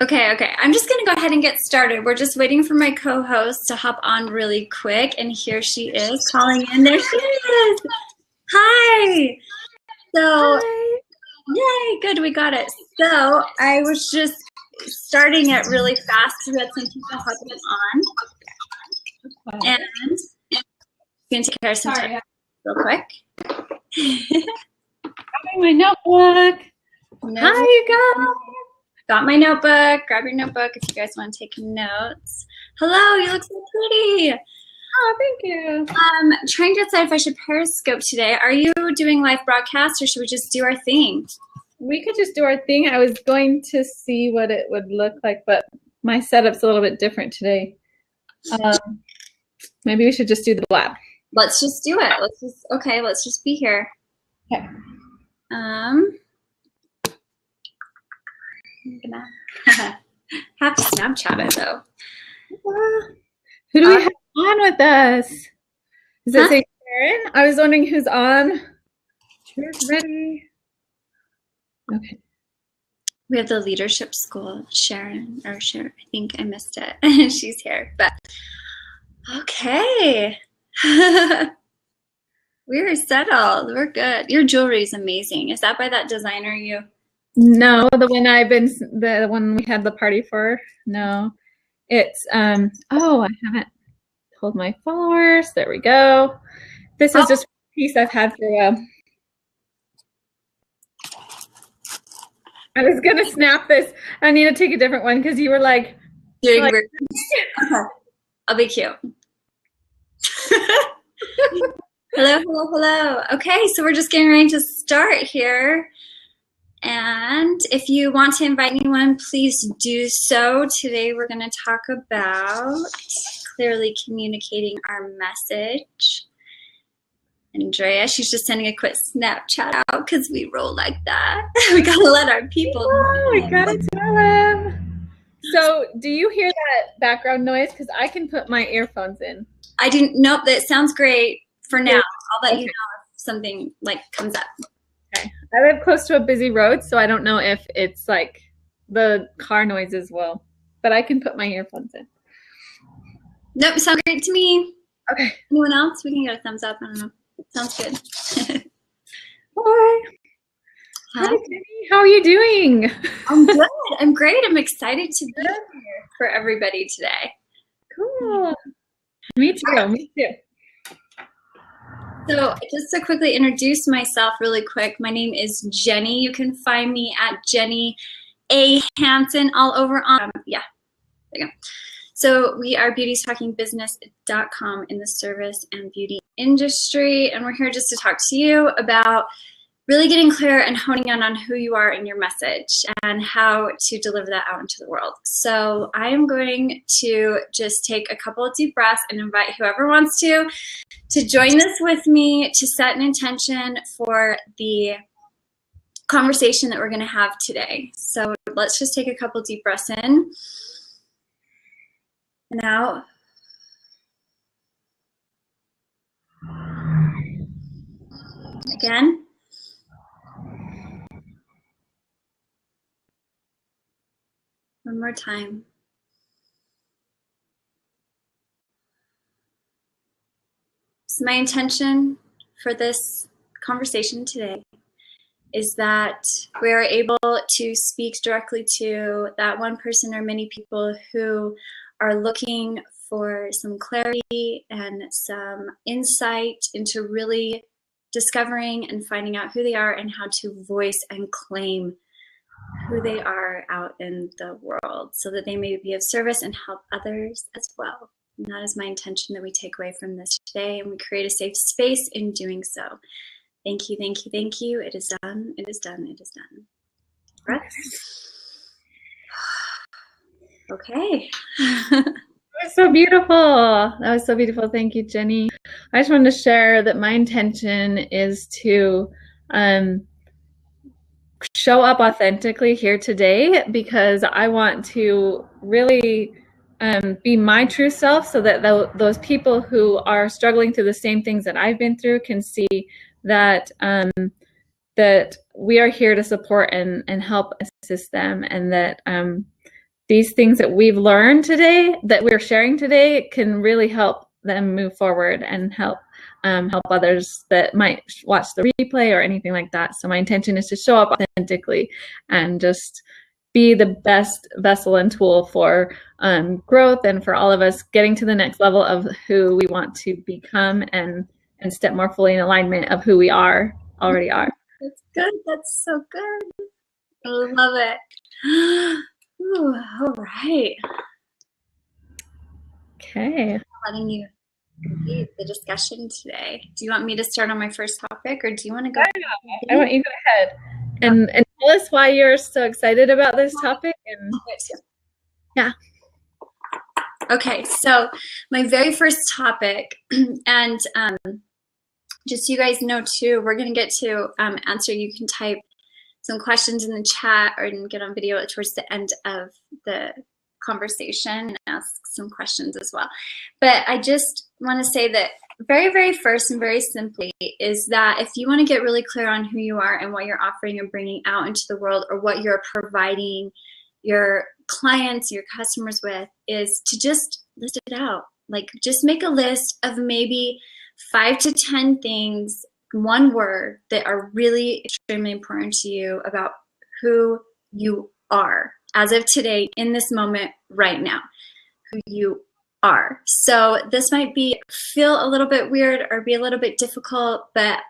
Okay. I'm just going to go ahead and get started. We're just waiting for my co-host to hop on really quick, and here she is calling in. There she is. Hi. So, Hi. yay, good, we got it. So, I was just starting it really fast because we had some people hopping on. And I'm going to take care of some time real quick. Grabbing my notebook. Hi, you guys. Got my notebook. Grab your notebook if you guys want to take notes. Hello, you look so pretty. Oh, thank you. Trying to decide if I should Periscope today. Are you doing live broadcast or should we just do our thing? We could just do our thing. I was going to see what it would look like, but my setup's a little bit different today. Maybe we should just do the Blab. Let's just do it. Let's just be here. Okay. I'm gonna have to Snapchat it though. Who do we have on with us? Does it say Sharon? I was wondering who's on. Cheers, ready. Okay. We have the leadership school, Sharon. I think I missed it. She's here, but okay. We're settled. We're good. Your jewelry is amazing. Is that by that designer you? No, the one we had the party for. No, it's I haven't told my followers. There we go. This is just a piece I've had for a while. I was gonna snap this. I need to take a different one because you were like, okay. I'll be cute. Hello. Okay, so we're just getting ready to start here. And if you want to invite anyone, please do so. Today we're going to talk about clearly communicating our message. AnDrea, she's just sending a quick Snapchat out because we roll like that. We got to let our people know. We got to tell them. So do you hear that background noise? Because I can put my earphones in. I didn't. Nope, that sounds great for now. I'll let you know if something like comes up. Okay. I live close to a busy road, so I don't know if it's like the car noises will, but I can put my earphones in. Nope, sounds great to me. Okay. Anyone else? We can get a thumbs up. I don't know. Sounds good. Hi. Hi, Jenny. How are you doing? I'm good. I'm great. I'm excited to be here for everybody today. Cool. Me too. So just to quickly introduce myself really quick, my name is Jenny. You can find me at Jenny A. Hansen all over on, there you go. So we are beautytalkingbusiness.com in the service and beauty industry. And we're here just to talk to you about really getting clear and honing in on who you are in your message and how to deliver that out into the world. So I am going to just take a couple of deep breaths and invite whoever wants to join this with me to set an intention for the conversation that we're going to have today. So let's just take a couple deep breaths in and out. Again. One more time. So my intention for this conversation today is that we are able to speak directly to that one person or many people who are looking for some clarity and some insight into really discovering and finding out who they are and how to voice and claim who they are out in the world so that they may be of service and help others as well. And that is my intention that we take away from this today, and we create a safe space in doing so. Thank you. It is done. Breath. Okay. That was so beautiful. Thank you, Jenny. I just wanted to share that my intention is to show up authentically here today because I want to really be my true self so that those people who are struggling through the same things that I've been through can see that that we are here to support and help assist them, and that these things that we've learned today, that we're sharing today, can really help them move forward and help others that might watch the replay or anything like that. So my intention is to show up authentically and just be the best vessel and tool for growth, and for all of us getting to the next level of who we want to become, and step more fully in alignment of who we already are. That's good. That's so good. I love it. Ooh, all right. Okay. Letting you lead the discussion today. Do you want me to start on my first topic, or do you want to go? I want you to go ahead and tell us why you're so excited about this topic. And yeah. Okay, so my very first topic, and just so you guys know too, we're going to get to answer. You can type some questions in the chat or get on video towards the end of the conversation and ask some questions as well. But I just want to say that very, very first and very simply is that if you want to get really clear on who you are and what you're offering and bringing out into the world, or what you're providing your clients, your customers with, is to just list it out. Like, just make a list of maybe 5 to 10 things, one word, that are really extremely important to you about who you are as of today, in this moment, right now, who you are. So this might feel a little bit weird or be a little bit difficult, but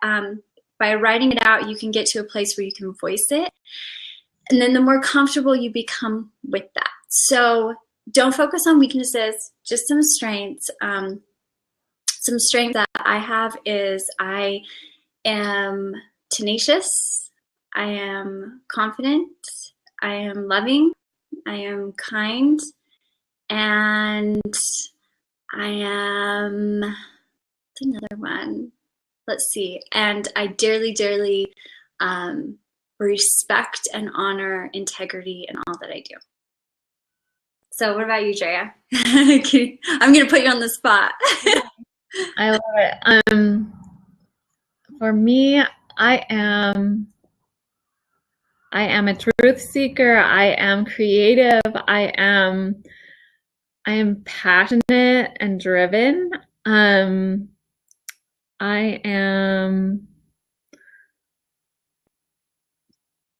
by writing it out, you can get to a place where you can voice it. And then the more comfortable you become with that. So don't focus on weaknesses, just some strengths. Some strength that I have is I am tenacious, I am confident, I am loving, I am kind, and I am, what's another one? Let's see. And I dearly, dearly respect and honor integrity in all that I do. So what about you, Drea? I'm going to put you on the spot. I love it. For me, I am a truth seeker. I am creative. I am passionate and driven. I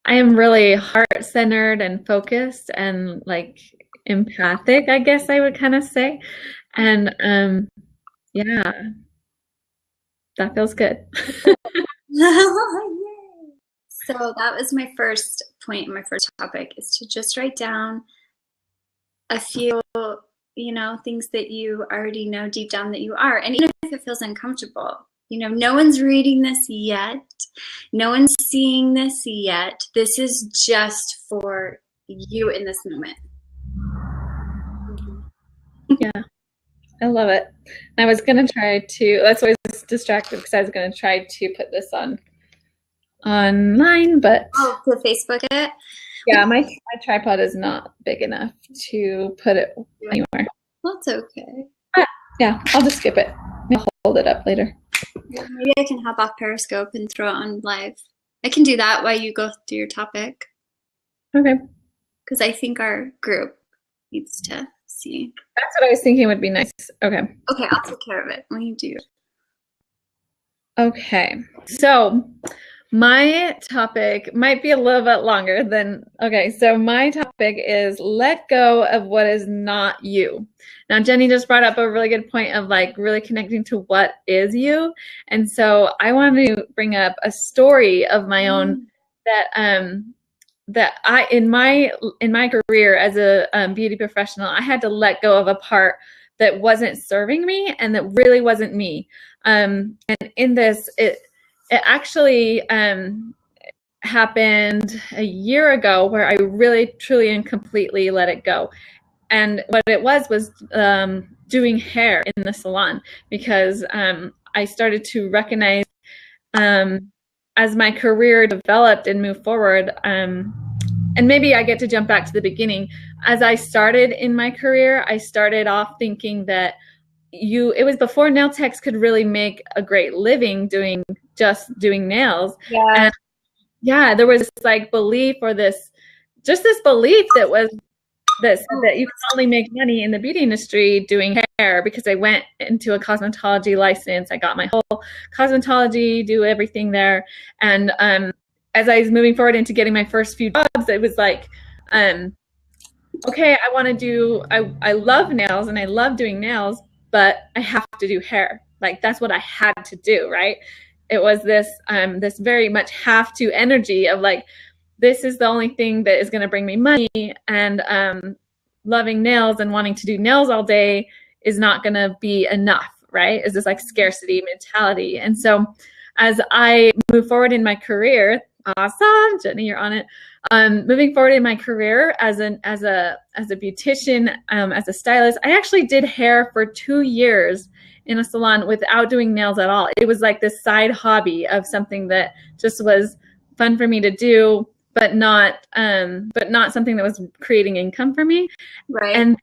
am really heart-centered and focused and like empathic, I guess I would kind of say. And yeah, that feels good. So that was my first point, my first topic, is to just write down a few, things that you already know deep down that you are. And even if it feels uncomfortable, no one's reading this yet. No one's seeing this yet. This is just for you in this moment. Yeah, I love it. I was going to try to, that's why I was distracted, because I was going to try to put this online, but... Oh, to Facebook it? Yeah, my tripod is not big enough to put it anywhere. That's okay. Yeah, I'll just skip it. I'll hold it up later. Maybe I can hop off Periscope and throw it on live. I can do that while you go through your topic. Okay. Because I think our group needs to see. That's what I was thinking would be nice. Okay. Okay, I'll take care of it when you do. Okay. So my topic might be a little bit longer than, okay, so my topic is let go of what is not you. Now, Jenny just brought up a really good point of like really connecting to what is you. And so I want to bring up a story of my own that I, in my career as a beauty professional, I had to let go of a part that wasn't serving me and that really wasn't me. And in this, it actually happened a year ago where I really, truly, and completely let it go. And what it was doing hair in the salon, because I started to recognize as my career developed and moved forward, and maybe I get to jump back to the beginning. As I started in my career, I started off thinking that it was before nail techs could really make a great living doing nails. Yeah. And yeah, there was this like belief, or this belief that was that said that you can only make money in the beauty industry doing hair, because I went into a cosmetology license. I got my whole cosmetology, do everything there. And as I was moving forward into getting my first few jobs, it was like, okay, I love nails and I love doing nails, but I have to do hair. Like, that's what I had to do, right? It was this very much have to energy of like, this is the only thing that is going to bring me money, and loving nails and wanting to do nails all day is not going to be enough, right? It's this like scarcity mentality. And so as I move forward in my career, awesome, Jenny, you're on it. Moving forward in my career as a beautician, as a stylist, I actually did hair for 2 years in a salon without doing nails at all. It was like this side hobby of something that just was fun for me to do, but not something that was creating income for me. Right. And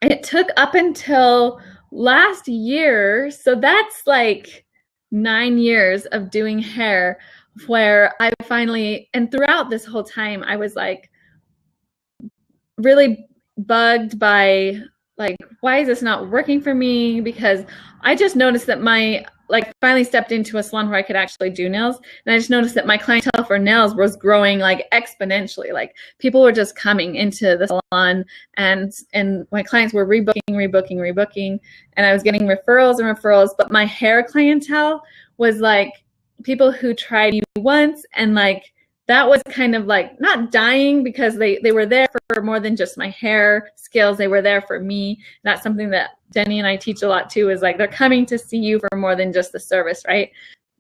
it took up until last year, so that's like 9 years of doing hair, where I finally, and throughout this whole time, I was like really bugged by like, why is this not working for me? Because I just noticed that finally stepped into a salon where I could actually do nails. And I just noticed that my clientele for nails was growing like exponentially. Like, people were just coming into the salon, and my clients were rebooking. And I was getting referrals. But my hair clientele was like people who tried me once, and like, that was kind of like not dying, because they were there for more than just my hair skills. They were there for me. That's something that Jenny and I teach a lot too, is like, they're coming to see you for more than just the service, right?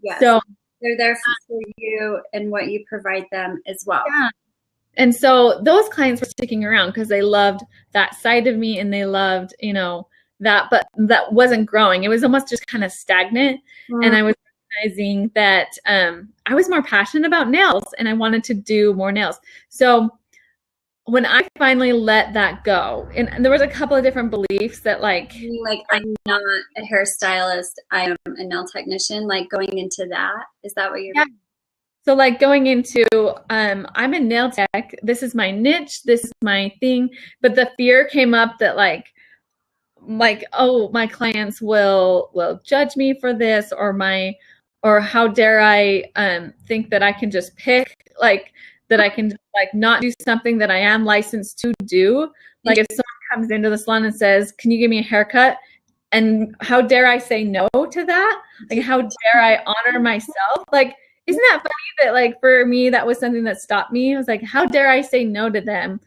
Yes. So they're there for you and what you provide them as well. Yeah. And so those clients were sticking around because they loved that side of me, and they loved, that, but that wasn't growing. It was almost just kind of stagnant. Mm. And I was recognizing that I was more passionate about nails, and I wanted to do more nails. So when I finally let that go, and there was a couple of different beliefs that like I'm not a hairstylist, I am a nail technician, like going into that, is that what you're yeah. So like going into, I'm a nail tech, this is my niche, this is my thing, but the fear came up that like, oh, my clients will judge me for this, or how dare I think that I can just pick, like, that I can like not do something that I am licensed to do. Like, if someone comes into the salon and says, can you give me a haircut? And how dare I say no to that? Like, how dare I honor myself? Like, isn't that funny that like for me, that was something that stopped me? I was like, how dare I say no to them?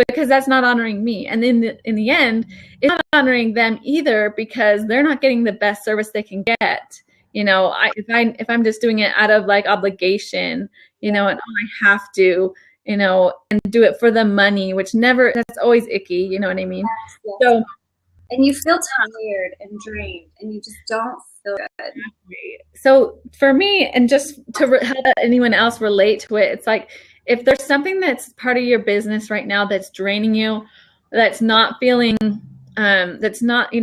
Because that's not honoring me. And in the end, it's not honoring them either, because they're not getting the best service they can get. If I'm just doing it out of like obligation, and I have to, and do it for the money, that's always icky. You know what I mean? Yes. So, and you feel tired and drained, and you just don't feel good. So for me, and just to help anyone else relate to it, it's like, if there's something that's part of your business right now that's draining you, that's not feeling, that's not,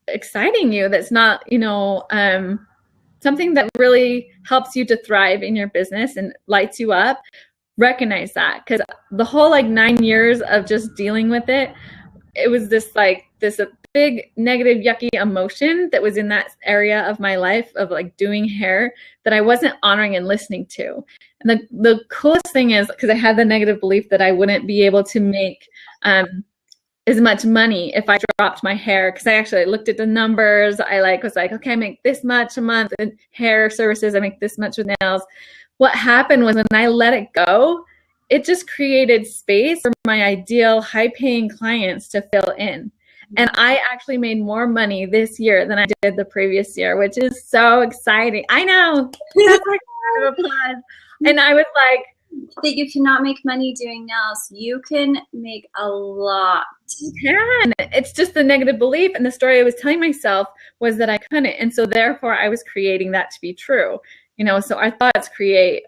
exciting you, that's not, something that really helps you to thrive in your business and lights you up, recognize that. Because the whole like 9 years of just dealing with it, it was this big negative yucky emotion that was in that area of my life of like doing hair that I wasn't honoring and listening to. And the coolest thing is, because I had the negative belief that I wouldn't be able to make as much money if I dropped my hair, because I actually looked at the numbers. I was like, okay, I make this much a month in hair services, I make this much with nails. What happened was, when I let it go, it just created space for my ideal high-paying clients to fill in. And I actually made more money this year than I did the previous year, which is so exciting. I know. That's like a round of applause. And I was like, that you cannot make money doing nails. You can make a lot. You can. It's just the negative belief. And the story I was telling myself was that I couldn't. And so therefore I was creating that to be true. So our thoughts create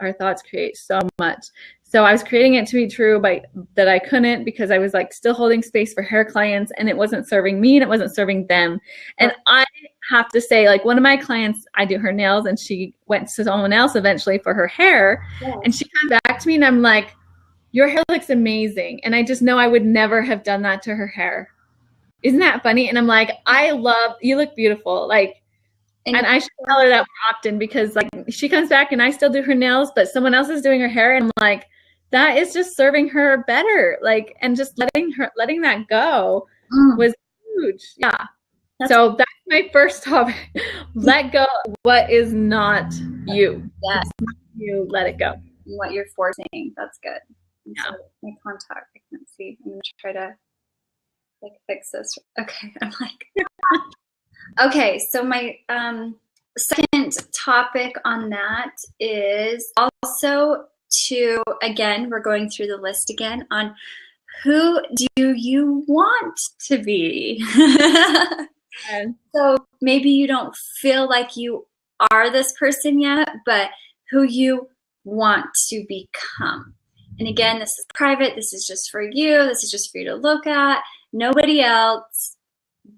so much. So I was creating it to be true, but that I couldn't, because I was like still holding space for hair clients, and it wasn't serving me and it wasn't serving them. And I have to say, like, one of my clients, I do her nails, and she went to someone else eventually for her hair. Yeah. And she comes back to me and I'm like, your hair looks amazing. And I just know I would never have done that to her hair. Isn't that funny? And I'm like, you look beautiful. Like, and I should tell her that more often, because like she comes back and I still do her nails, but someone else is doing her hair. And I'm like, that is just serving her better. Like, and just letting that go was huge. Yeah. So that's my first topic. Let go of what is not you. Yes. You let it go. What you're forcing. That's good. Yeah. So my contact, I can't see. I'm gonna try to like fix this. Okay. I'm like, okay. So my second topic on that is also again, we're going through the list again on who do you want to be? So maybe you don't feel like you are this person yet, but who you want to become. And again, this is private. This is just for you. This is just for you to look at. Nobody else.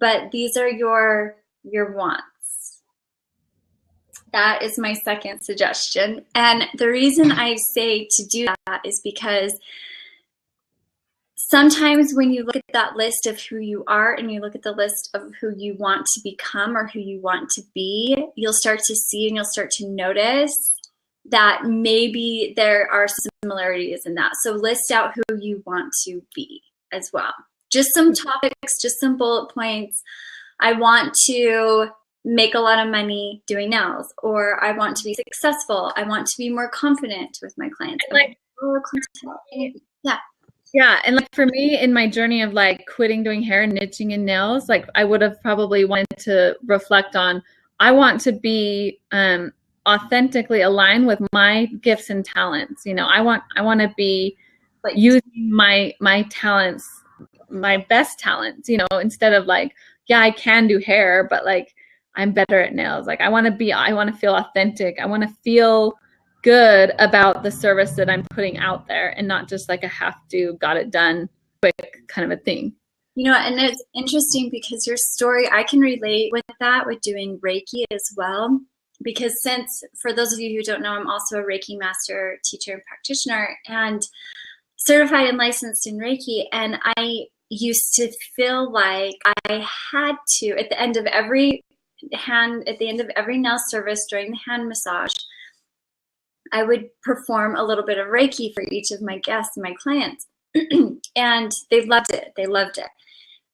But these are your wants. That is my second suggestion. And the reason I say to do that is because sometimes when you look at that list of who you are and you look at the list of who you want to become or who you want to be, you'll start to see and you'll start to notice that maybe there are similarities in that. So list out who you want to be as well. Just some topics, just some bullet points. I want to make a lot of money doing nails, or I want to be successful. I want to be more confident with my clients. Yeah, and like for me, in my journey of like quitting doing hair and niching and nails, like I would have probably wanted to reflect on, I want to be authentically aligned with my gifts and talents. You know, I want to be like using my talents, my best talents, you know, instead of like, yeah, I can do hair, but like I'm better at nails. Like I want to feel authentic. I want to feel good about the service that I'm putting out there, and not just like a got it done quick kind of a thing. You know, and it's interesting because your story, I can relate with that with doing Reiki as well. Because for those of you who don't know, I'm also a Reiki master, teacher, and practitioner, and certified and licensed in Reiki. And I used to feel like I had to, at the end of every nail service during the hand massage, I would perform a little bit of Reiki for each of my guests and my clients. And they loved it. They loved it.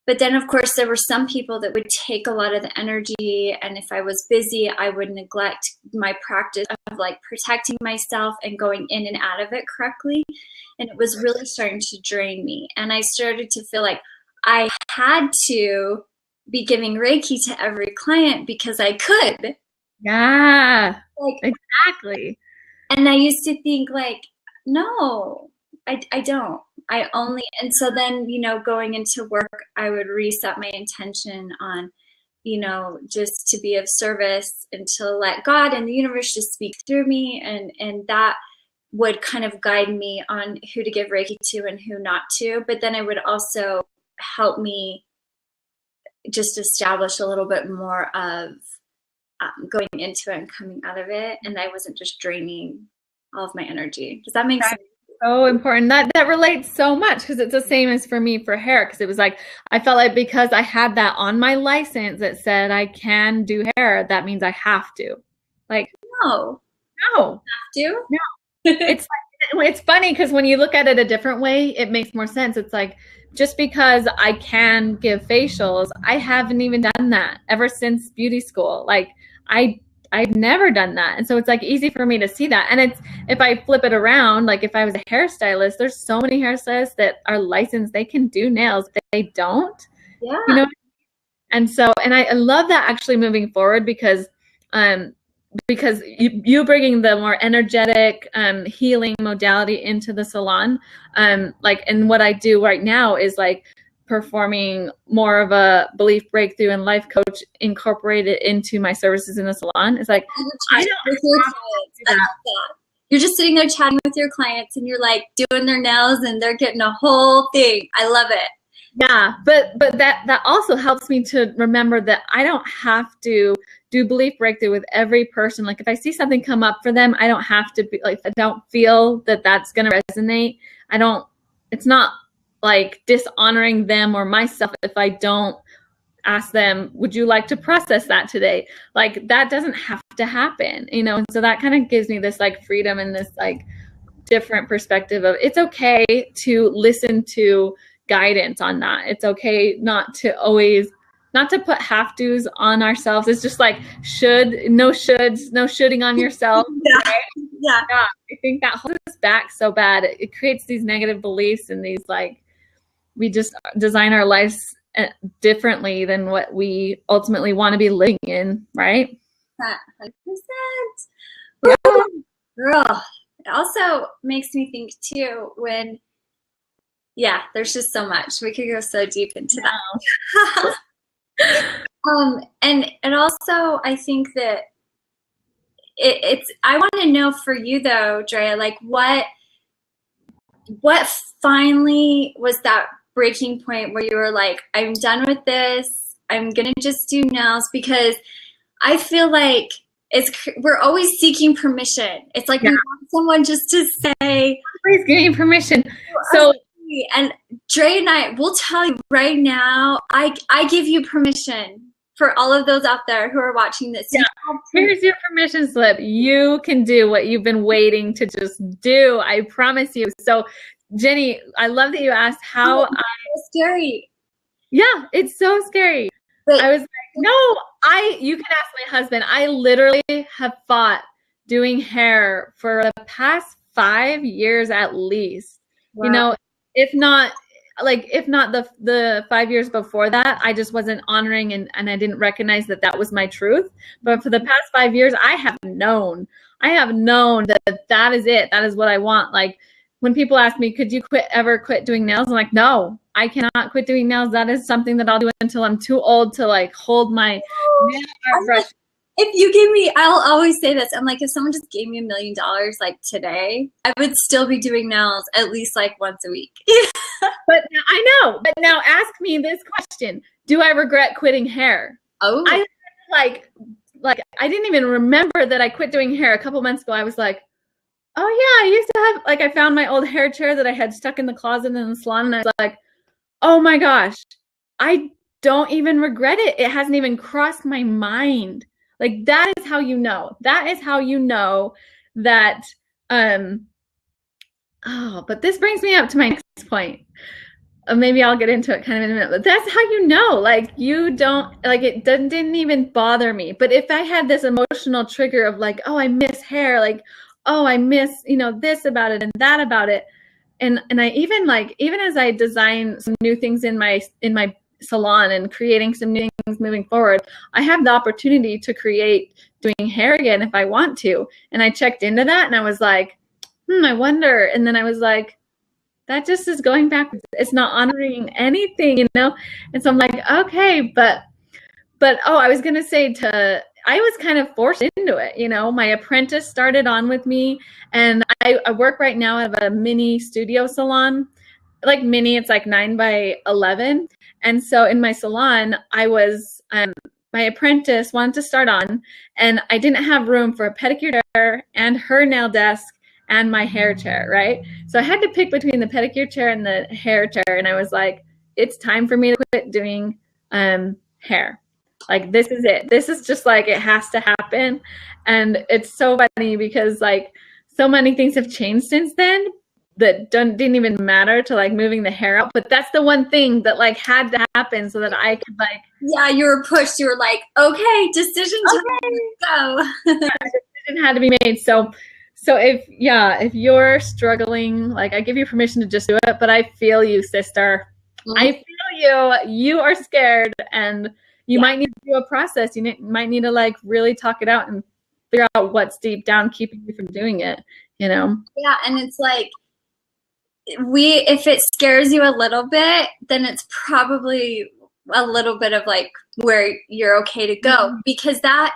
But then, of course, there were some people that would take a lot of the energy. And if I was busy, I would neglect my practice of like protecting myself and going in and out of it correctly. And it was really starting to drain me. And I started to feel like I had to be giving Reiki to every client because I could. Yeah, like, exactly. And I used to think like, no, I don't. And so then, you know, going into work, I would reset my intention on, you know, just to be of service and to let God and the universe just speak through me. And that would kind of guide me on who to give Reiki to and who not to. But then it would also help me just establish a little bit more of going into it and coming out of it, and I wasn't just draining all of my energy. Does that make sense? So important. That relates so much, because it's the same as for me for hair, because it was like I felt like because I had that on my license that said I can do hair, that means I have to. Like no, have to? No. It's funny because when you look at it a different way, it makes more sense. It's like, just because I can give facials, I haven't even done that ever since beauty school. Like I've never done that. And so it's like easy for me to see that. And it's, if I flip it around, like if I was a hairstylist, there's so many hairstylists that are licensed, they can do nails, they don't. Yeah. You know? And so, and I love that actually moving forward, because you bringing the more energetic healing modality into the salon, like, and what I do right now is like performing more of a belief breakthrough and life coach incorporated into my services in the salon. It's like, I don't You're just sitting there chatting with your clients and you're like doing their nails and they're getting a whole thing. I love it. Yeah, but that also helps me to remember that I don't have to do belief breakthrough with every person. Like if I see something come up for them, I don't have to be like, I don't feel that that's going to resonate. It's not like dishonoring them or myself if I don't ask them, would you like to process that today? Like that doesn't have to happen, you know? And so that kind of gives me this like freedom and this like different perspective of it's okay to listen to guidance on that. It's okay not to put have to's on ourselves. It's just like no shoulding on yourself. Yeah. Right? Yeah. I think that holds us back so bad. It creates these negative beliefs and these like, we just design our lives differently than what we ultimately want to be living in, right? 100%. Yeah. Girl. It also makes me think too when, there's just so much. We could go so deep into that. And also I think that I want to know for you though, Drea, like what finally was that breaking point where you were like, I'm done with this. I'm going to just do nails, because I feel like we're always seeking permission. It's like we want someone just to say, please give me permission. So, and Dre and I will tell you right now, I give you permission. For all of those out there who are watching this. Yeah. Here's your permission slip. You can do what you've been waiting to just do. I promise you. So Jenny, I love that you asked how it's scary. Yeah, it's so scary. But I was like, no, you can ask my husband. I literally have fought doing hair for the past 5 years at least. Wow. You know, if not the 5 years before that, I just wasn't honoring and I didn't recognize that was my truth. But for the past 5 years, I have known that is it. That is what I want. Like when people ask me, could you ever quit doing nails? I'm like, no, I cannot quit doing nails. That is something that I'll do until I'm too old to like hold my nail art brush. If you gave me, I'll always say this. I'm like, if someone just gave me $1 million like today, I would still be doing nails at least like once a week. But I know. But now ask me this question: do I regret quitting hair? Oh, I like I didn't even remember that I quit doing hair a couple months ago. I was like, oh yeah, I used to have like I found my old hair chair that I had stuck in the closet in the salon, and I was like, oh my gosh, I don't even regret it. It hasn't even crossed my mind. Like that is how you know. That is how you know that but this brings me up to my next point. Maybe I'll get into it kind of in a minute, but that's how you know, like you don't, like it didn't even bother me. But if I had this emotional trigger of like, oh, I miss hair, like, oh, I miss, this about it and that about it. And I even as I design some new things in my salon and creating some new things moving forward, I have the opportunity to create doing hair again if I want to. And I checked into that and I was like, I wonder. And then I was like, that just is going back. It's not honoring anything, And so I'm like, okay, but I was going to say I was kind of forced into it. My apprentice started on with me, and I work right now at a mini studio salon, like mini, it's like 9 by 11. And so in my salon, I was, my apprentice wanted to start on, and I didn't have room for a pedicure chair and her nail desk and my hair chair, right? So I had to pick between the pedicure chair and the hair chair. And I was like, it's time for me to quit doing hair. Like, this is it. This is just like, it has to happen. And it's so funny because like so many things have changed since then that didn't even matter to like moving the hair out. But that's the one thing that like had to happen so that I could like. Yeah, you were pushed. You were like, okay, decision time, go. Decision had to be made. So if you're struggling, like I give you permission to just do it, but I feel you, sister. Mm-hmm. I feel you are scared, and you might need to do a process. You might need to like really talk it out and figure out what's deep down keeping you from doing it, Yeah, and it's like, if it scares you a little bit, then it's probably a little bit of like where you're okay to go, because that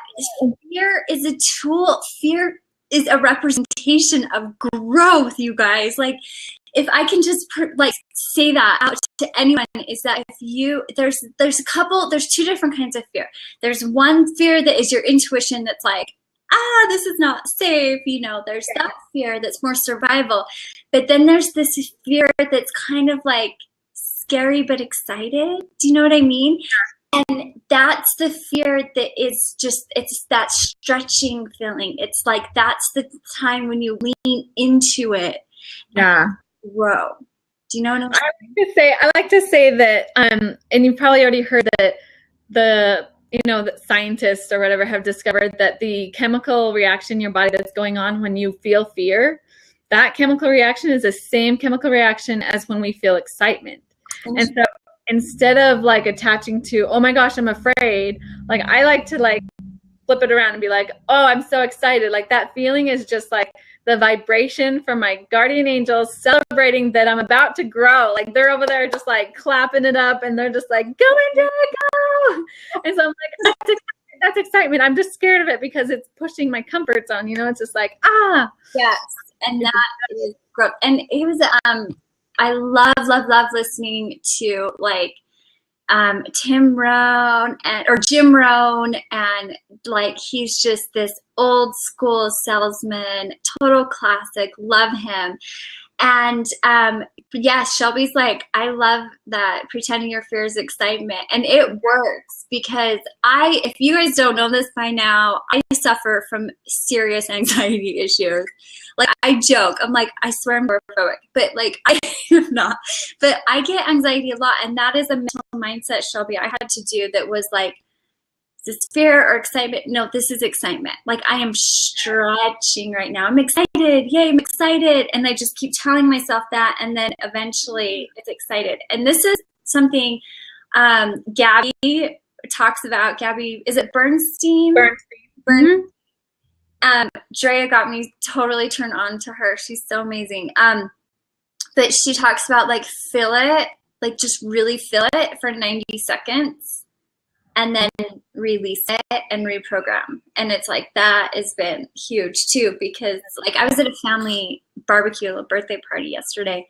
fear is a tool. Fear is a representation of growth, you guys. Like, if I can just like say that out to anyone, is that if you, there's two different kinds of fear. There's one fear that is your intuition that's like, this is not safe. You know, there's that fear that's more survival. But then there's this fear that's kind of like scary but excited. Do you know what I mean? And that's the fear that is just, it's that stretching feeling. It's like, that's the time when you lean into it. Yeah. Grow. Do you know what I'm saying? I like to say that, and you've probably already heard that that scientists or whatever have discovered that the chemical reaction in your body that's going on when you feel fear, that chemical reaction is the same chemical reaction as when we feel excitement. And so instead of like attaching to, oh my gosh, I'm afraid, like I like to like flip it around and be like, oh, I'm so excited. Like that feeling is just like the vibration from my guardian angels celebrating that I'm about to grow. Like they're over there just like clapping it up and they're just like, go AnDrea, go. And so I'm like, that's excitement. I'm just scared of it because it's pushing my comfort zone. You know, it's just like, Yes. And that is growth. And it was, I love listening to like Tim Rohn or Jim Rohn, and like he's just this old school salesman, total classic, love him. And yes, Shelby's like, I love that pretending your fear is excitement, and it works because if you guys don't know this by now, I suffer from serious anxiety issues. Like I joke, I'm like, I swear I'm agoraphobic, but like I am not. But I get anxiety a lot, and that is a mental mindset, Shelby, I had to do that was like, is this fear or excitement? No, this is excitement. Like I am stretching right now. I'm excited. Yay, I'm excited. And I just keep telling myself that, and then eventually it's excited. And this is something Gabby talks about. Gabby, is it Bernstein? Mm-hmm. Drea got me totally turned on to her. She's so amazing. But she talks about like feel it, like just really feel it for 90 seconds and then release it and reprogram. And it's like, that has been huge too, because like I was at a family barbecue, a birthday party yesterday,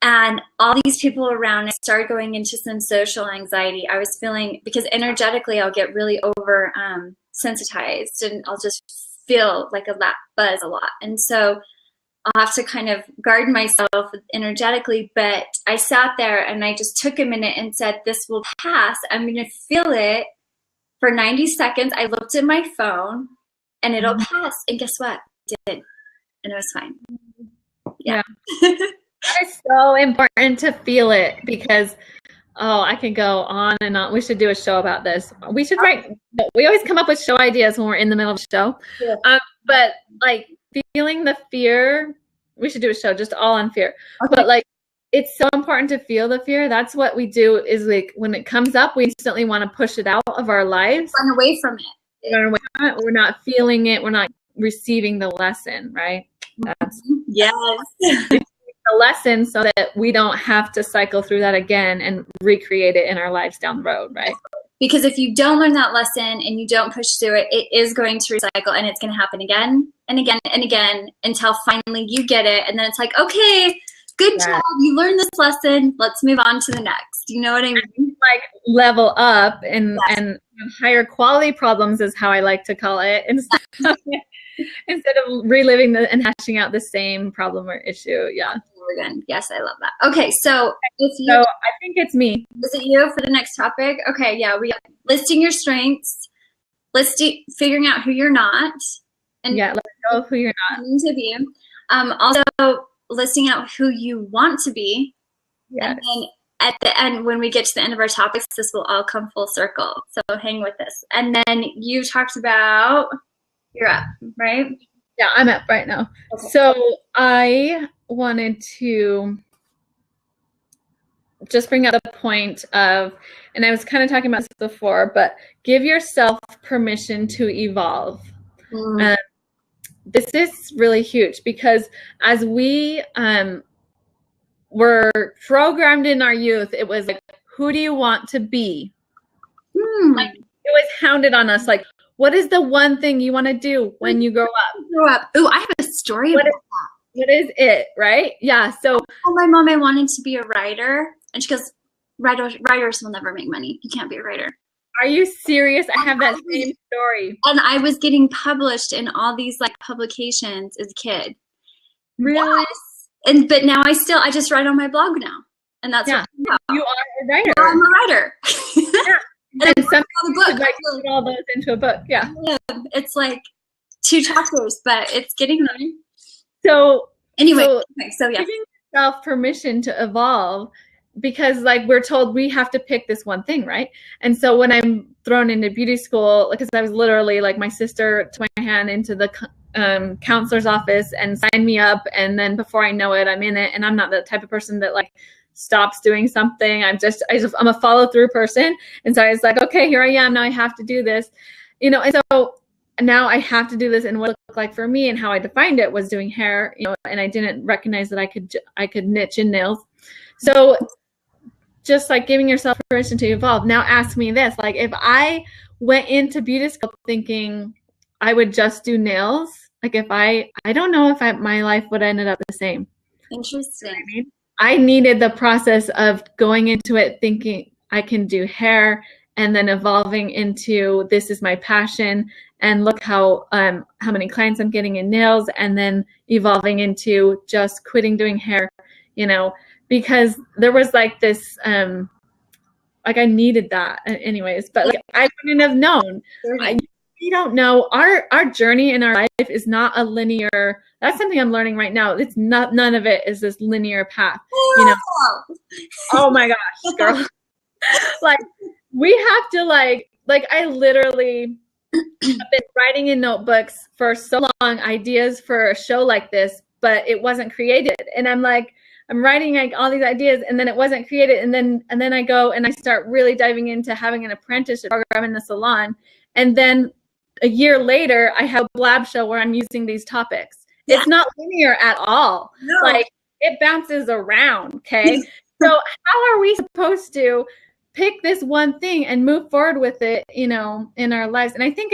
and all these people around, I started going into some social anxiety. I was feeling, because energetically I'll get really over sensitized and I'll just feel like a buzz a lot. And so I'll have to kind of guard myself energetically. But I sat there and I just took a minute and said, this will pass. I'm going to feel it for 90 seconds. I looked at my phone and it'll pass. And guess what? It did. And it was fine. Yeah. That is so important to feel it, because I could go on and on. We should do a show about this. We should write. We always come up with show ideas when we're in the middle of a show. Yeah. But like feeling the fear, we should do a show just all on fear. Okay. But like, it's so important to feel the fear. That's what we do, is like when it comes up, we instantly want to push it out of our lives. Run away from it. Run away from it. We're not feeling it. We're not receiving the lesson, right? That's yes. The lesson, so that we don't have to cycle through that again and recreate it in our lives down the road, right? Because if you don't learn that lesson and you don't push through it, it is going to recycle, and it's going to happen again and again and again until finally you get it. And then it's like, okay, good job. You learned this lesson. Let's move on to the next. You know what I mean? Like level up and higher quality problems is how I like to call it. Instead of reliving and hashing out the same problem or issue. Yeah. Again. Yes, I love that. Okay, so I think it's me. Is it you for the next topic? Okay, yeah, we got listing your strengths, figuring out who you're not, and let go of who you're not. To be. Also listing out who you want to be. Yes. And then at the end, when we get to the end of our topics, this will all come full circle. So hang with us. And then you talked about, you're up, right? Yeah, I'm up right now. Okay. So I wanted to just bring up the point of, and I was kind of talking about this before, but give yourself permission to evolve. This is really huge, because as we were programmed in our youth, it was like, who do you want to be? Like, it was hounded on us, like, what is the one thing you want to do when you grow up? Ooh, I have a story about that. what is it, right? Yeah. So I told my mom I wanted to be a writer, and she goes, writers will never make money. You can't be a writer. are you serious? I have that same story. And I was getting published in all these like publications as a kid. Really? Yes. But now I just write on my blog now. And that's Yeah. what You are a writer. now I'm a writer. Yeah. And some book. could like put all those into a book. Yeah. It's like 2 chapters, but it's getting there. So anyway, so yeah. Giving yourself permission to evolve, because like we're told we have to pick this one thing, right? And so when I'm thrown into beauty school, because I was literally like, my sister took my hand into the counselor's office and signed me up, and then before I know it, I'm in it. And I'm not the type of person that like stops doing something. I'm a follow through person. And so I was like, okay, here I am. Now I have to do this, you know. And so now I have to do this. And what it looked like for me and how I defined it was doing hair, you know, and I didn't recognize that I could niche in nails. So just like giving yourself permission to evolve. Now ask me this, like if I went into beauty school thinking I would just do nails, like if I don't know if my life would have ended up the same. Interesting. You know what I mean? I needed the process of going into it thinking I can do hair, and then evolving into this is my passion, and look how many clients I'm getting in nails, and then evolving into just quitting doing hair, you know, because there was like this like I needed that anyways, but like I wouldn't have known. We don't know. Our journey in our life is not a linear. That's something I'm learning right now. It's not, none of it is this linear path, you know. Oh my gosh, girl. Like we have to like I literally have been writing in notebooks for so long, ideas for a show like this, but it wasn't created. And I'm like, I'm writing like all these ideas, and then it wasn't created. And then I go and I start really diving into having an apprenticeship program in the salon. And then a year later, I have a Blab show where I'm using these topics. Yeah. It's not linear at all. No. Like it bounces around. Okay. So how are we supposed to pick this one thing and move forward with it, you know, in our lives? And I think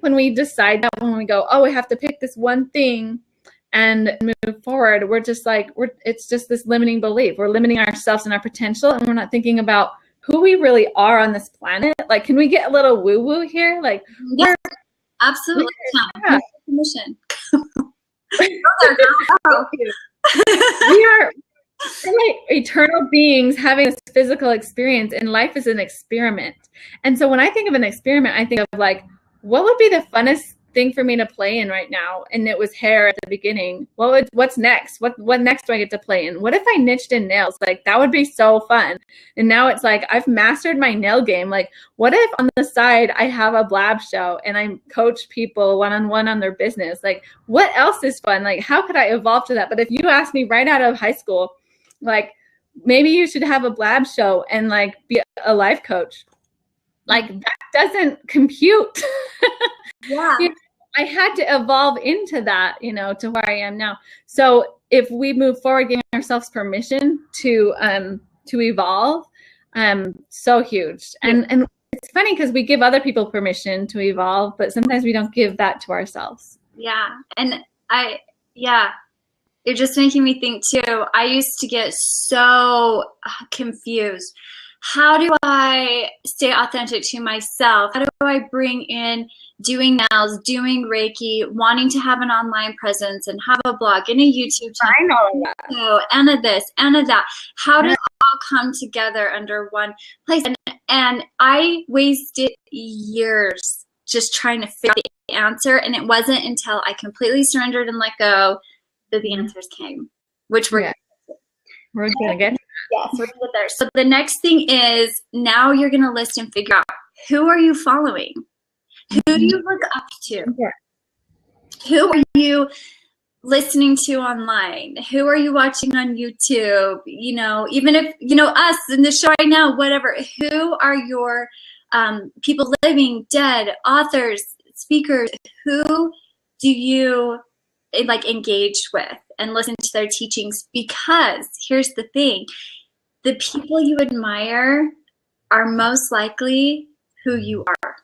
when we decide that, when we go, oh, we have to pick this one thing and move forward, we're just like, it's just this limiting belief. We're limiting ourselves and our potential, and we're not thinking about who we really are on this planet. Like, can we get a little woo woo here? Like, yeah, absolutely. Yeah. Permission. We are like eternal beings having this physical experience, and life is an experiment. And so when I think of an experiment, I think of like, what would be the funnest thing for me to play in right now? And it was hair at the beginning. What's next? What next do I get to play in? What if I niched in nails? Like that would be so fun. And now it's like I've mastered my nail game. Like what if on the side I have a Blab show and I coach people one-on-one on their business? Like what else is fun? Like how could I evolve to that? But if you ask me right out of high school, like maybe you should have a Blab show and like be a life coach. Like that doesn't compute. Yeah. You know, I had to evolve into that, you know, to where I am now. So if we move forward, giving ourselves permission to evolve, so huge. And it's funny because we give other people permission to evolve, but sometimes we don't give that to ourselves. Yeah. And you're just making me think too. I used to get so confused. How do I stay authentic to myself? How do I bring in doing nails, doing Reiki, wanting to have an online presence and have a blog and a YouTube channel? I know that. And a this and a that. How do it all come together under one place? And I wasted years just trying to figure out the answer. And it wasn't until I completely surrendered and let go that the answers came, which we're going to get. Yes, we're going to get there. So the next thing is now you're going to list and figure out, who are you following? Who do you look up to? Yeah. Who are you listening to online? Who are you watching on YouTube? You know, even if, you know, us in the show right now, whatever, who are your people living, dead, authors, speakers? Who do you like engage with and listen to their teachings? Because here's the thing, the people you admire are most likely who you are.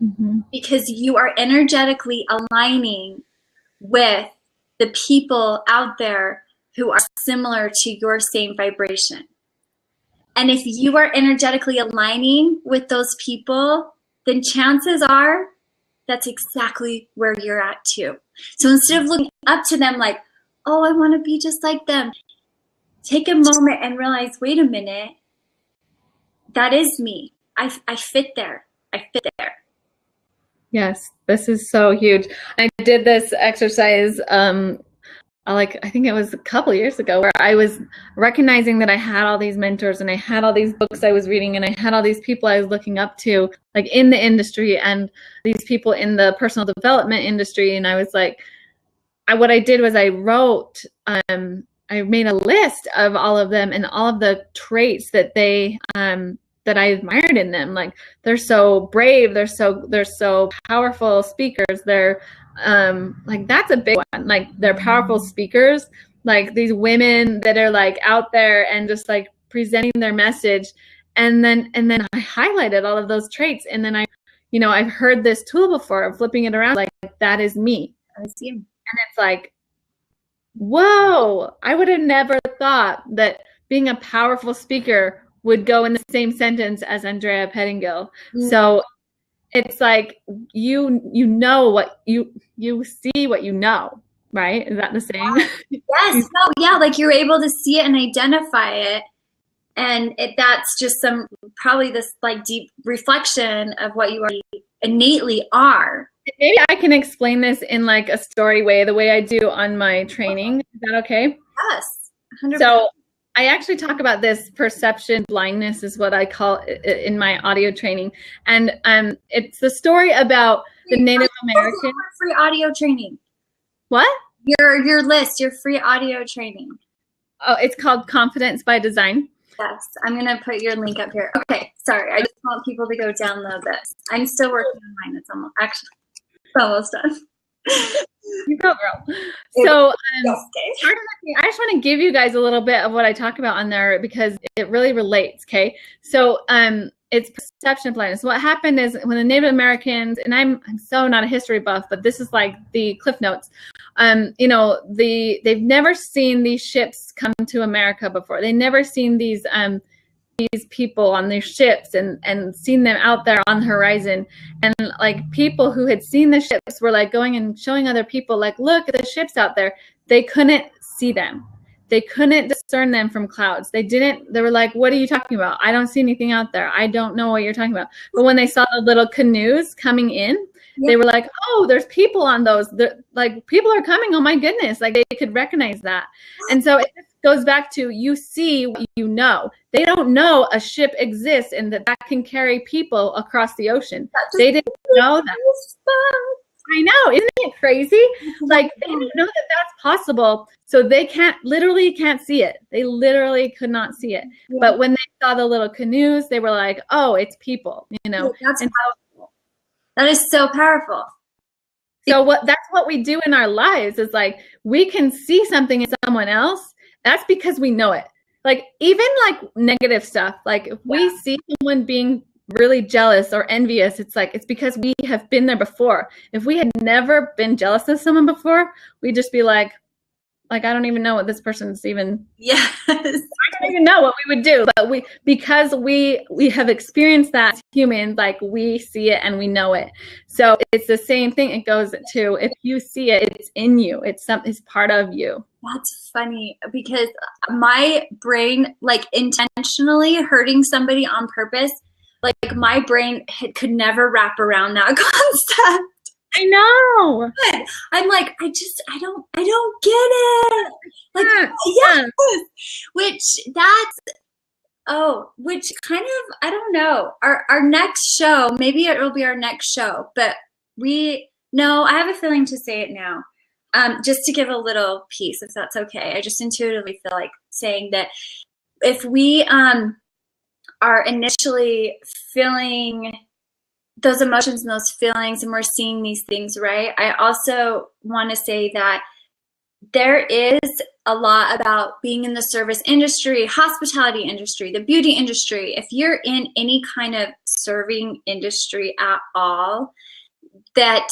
Mm-hmm. Because you are energetically aligning with the people out there who are similar to your same vibration. And if you are energetically aligning with those people, then chances are that's exactly where you're at too. So instead of looking up to them like, oh, I want to be just like them, take a moment and realize, wait a minute, that is me. I fit there. I fit there. Yes, this is so huge. I did this exercise, I think it was a couple years ago, where I was recognizing that I had all these mentors and I had all these books I was reading and I had all these people I was looking up to, like in the industry and these people in the personal development industry. And I was like, what I did was I wrote, I made a list of all of them and all of the traits that they, that I admired in them. Like, they're so brave, they're so powerful speakers. They're like, that's a big one. Like, they're powerful speakers, like these women that are like out there and just like presenting their message. And then I highlighted all of those traits. And then I've heard this tool before of flipping it around. Like, that is me. I see him. And it's like, whoa, I would have never thought that being a powerful speaker would go in the same sentence as AnDrea Pettingill. So it's like, you know what you see what you know, right? Is that the saying? Yes. No, yeah. Like, you're able to see it and identify it. And that's just probably this like deep reflection of what you already innately are. Maybe I can explain this in like a story way, the way I do on my training. Is that okay? Yes. 100%. So I actually talk about this perception blindness is what I call it in my audio training. And it's the story about the Native American. Free audio training. What? Your list, your free audio training. Oh, it's called Confidence by Design. Yes, I'm going to put your link up here. Okay, sorry. I just want people to go download this. I'm still working on mine. It's almost done. You go, girl. So I just want to give you guys a little bit of what I talk about on there because it really relates, okay? So it's perception blindness. What happened is when the Native Americans, and I'm so not a history buff, but this is like the Cliff Notes. They've never seen these ships come to America before. They've never seen these people on their ships and seen them out there on the horizon. And like, people who had seen the ships were like going and showing other people, like, look at the ships out there. They couldn't see them. They couldn't discern them from clouds. They were like, what are you talking about? I don't see anything out there. I don't know what you're talking about. But when they saw the little canoes coming in, they were like, oh, there's people on those. Like, people are coming. Oh my goodness. Like, they could recognize that. And so it goes back to, you see what you know. They don't know a ship exists and that can carry people across the ocean. They didn't know that. I know, isn't it crazy? Like, they didn't know that that's possible. So they literally can't see it. They literally could not see it. Yeah. But when they saw the little canoes, they were like, oh, it's people, That's powerful. That is so powerful. So that's what we do in our lives, is like, we can see something in someone else. That's because we know it. Like, even like negative stuff, like if we see someone being really jealous or envious, it's like, it's because we have been there before. If we had never been jealous of someone before, we'd just be like, I don't even know what this person's even. Yes. I don't even know what we would do. But because we have experienced that as humans, like, we see it and we know it. So it's the same thing. It goes to, if you see it, it's in you. It's part of you. That's funny, because my brain, like, intentionally hurting somebody on purpose, like, my brain could never wrap around that concept. I know. I'm like, I don't get it. Like, yes. Which kind of, I don't know. Our next show, maybe it will be our next show, but I have a feeling to say it now. Just to give a little piece, if that's okay. I just intuitively feel like saying that if we are initially feeling those emotions and those feelings, and we're seeing these things, right? I also want to say that there is a lot about being in the service industry, hospitality industry, the beauty industry. If you're in any kind of serving industry at all, that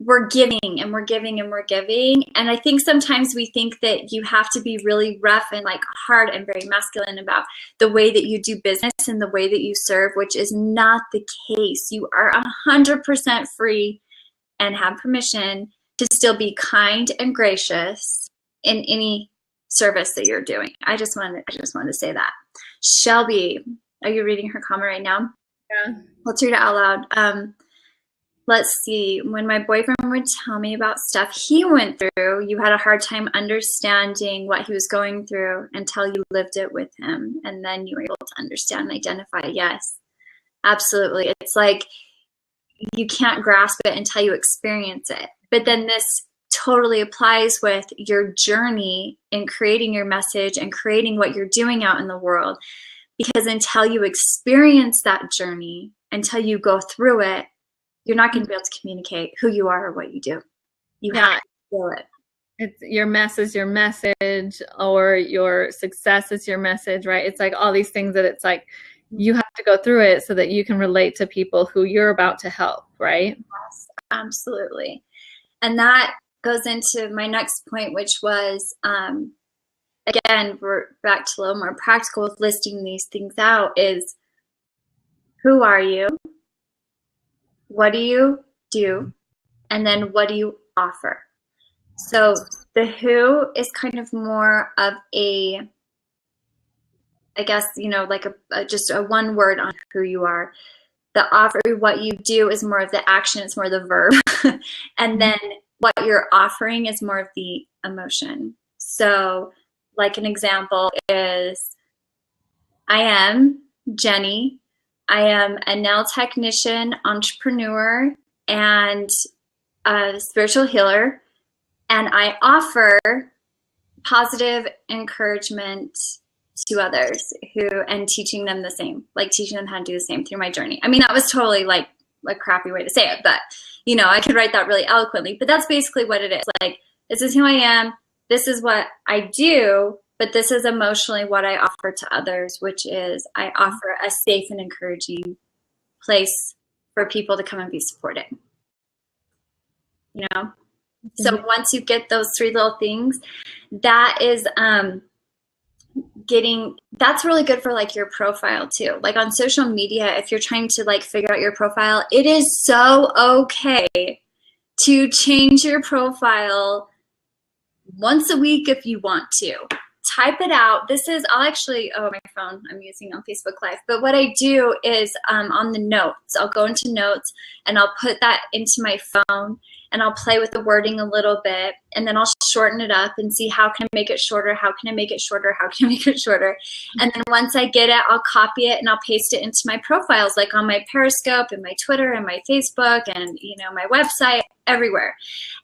we're giving and we're giving and we're giving. And I think sometimes we think that you have to be really rough and like hard and very masculine about the way that you do business and the way that you serve, which is not the case. You are 100% free and have permission to still be kind and gracious in any service that you're doing. I just wanted to say that. Shelby, are you reading her comment right now? Yeah. Let's read it out loud. Let's see. When my boyfriend would tell me about stuff he went through, you had a hard time understanding what he was going through until you lived it with him. And then you were able to understand and identify. Yes, absolutely. It's like you can't grasp it until you experience it. But then this totally applies with your journey in creating your message and creating what you're doing out in the world. Because until you experience that journey, until you go through it, you're not going to be able to communicate who you are or what you do. You have to feel it. It's your mess is your message, or your success is your message, right? It's like all these things that it's like you have to go through it so that you can relate to people who you're about to help, right? Yes, absolutely. And that goes into my next point, which was, again, we're back to a little more practical with listing these things out, is who are you? What do you do? And then what do you offer? So the who is kind of more of a, I guess, like just a one word on who you are. The offer, what you do, is more of the action, it's more the verb. And then what you're offering is more of the emotion. So like an example is, I am Jenny. I am a nail technician, entrepreneur, and a spiritual healer, and I offer positive encouragement to others and teaching them the same, like teaching them how to do the same through my journey. I mean, that was totally like a crappy way to say it, but I could write that really eloquently, but that's basically what it is. Like, this is who I am. This is what I do. But this is emotionally what I offer to others, which is I offer a safe and encouraging place for people to come and be supported. So once you get those three little things, that is that's really good for like your profile too. Like on social media, if you're trying to like figure out your profile, it is so okay to change your profile once a week if you want to. Type it out. I'll actually, my phone I'm using on Facebook Live, but what I do is on the notes, I'll go into notes and I'll put that into my phone and I'll play with the wording a little bit, and then I'll shorten it up and see how can I make it shorter, how can I make it shorter, how can I make it shorter. And then once I get it, I'll copy it and I'll paste it into my profiles, like on my Periscope and my Twitter and my Facebook and my website, everywhere.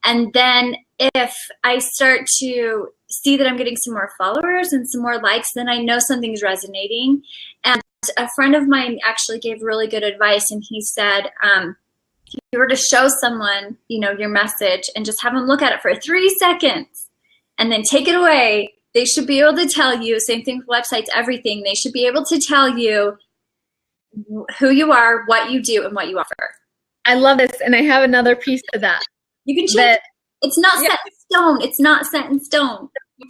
And then if I start to see that I'm getting some more followers and some more likes, then I know something's resonating. And a friend of mine actually gave really good advice, and he said, if you were to show someone, your message and just have them look at it for 3 seconds and then take it away, they should be able to tell you, same thing with websites, everything, they should be able to tell you who you are, what you do, and what you offer. I love this. And I have another piece to that. You can change it. It's not set in stone. It's not set in stone.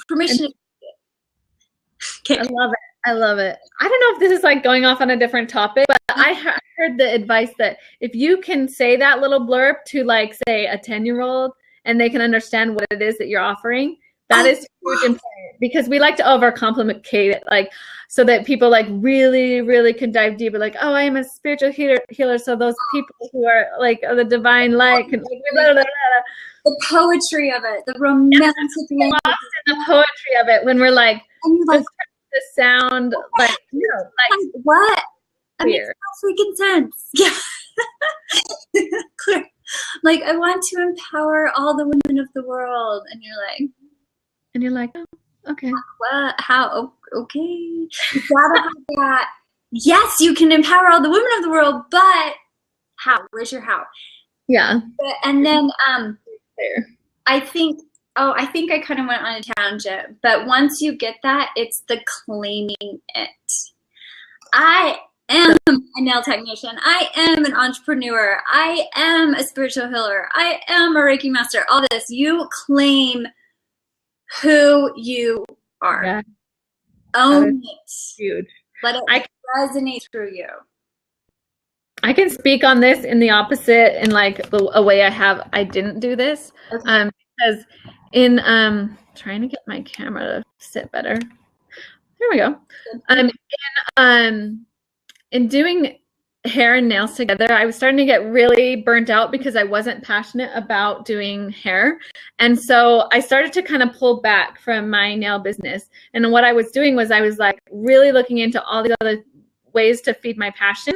Permission to do it. Okay. I love it. I love it. I don't know if this is like going off on a different topic, but I heard the advice that if you can say that little blurb to like, say, a 10-year-old and they can understand what it is that you're offering, that is huge important, because we like to overcomplicate it, like so that people like really, really can dive deeper. Like, oh, I am a spiritual healer. So those people who are like the divine light can like, blah, blah, blah. The poetry of it, the romantic language. Lost in the poetry of it when we're like, the sound like, like what? I mean, it makes no freaking sense. Yeah. Clear. Like, I want to empower all the women of the world, and you're like, oh, okay. What? How? Oh, okay. You gotta have that. Yes, you can empower all the women of the world, but how? Where's your how? Yeah. And then I think I kind of went on a tangent, but once you get that, it's the claiming it. am a nail technician. I am an entrepreneur. I am a spiritual healer. I am a Reiki master. All this. You claim who you are. Yeah. Own it. Huge. Let it resonate through you. I can speak on this in the opposite, in like a way I didn't do this. Okay. Because in trying to get my camera to sit better. There we go. In doing hair and nails together, I was starting to get really burnt out because I wasn't passionate about doing hair. And so I started to kind of pull back from my nail business. And what I was doing was I was like really looking into all these other ways to feed my passion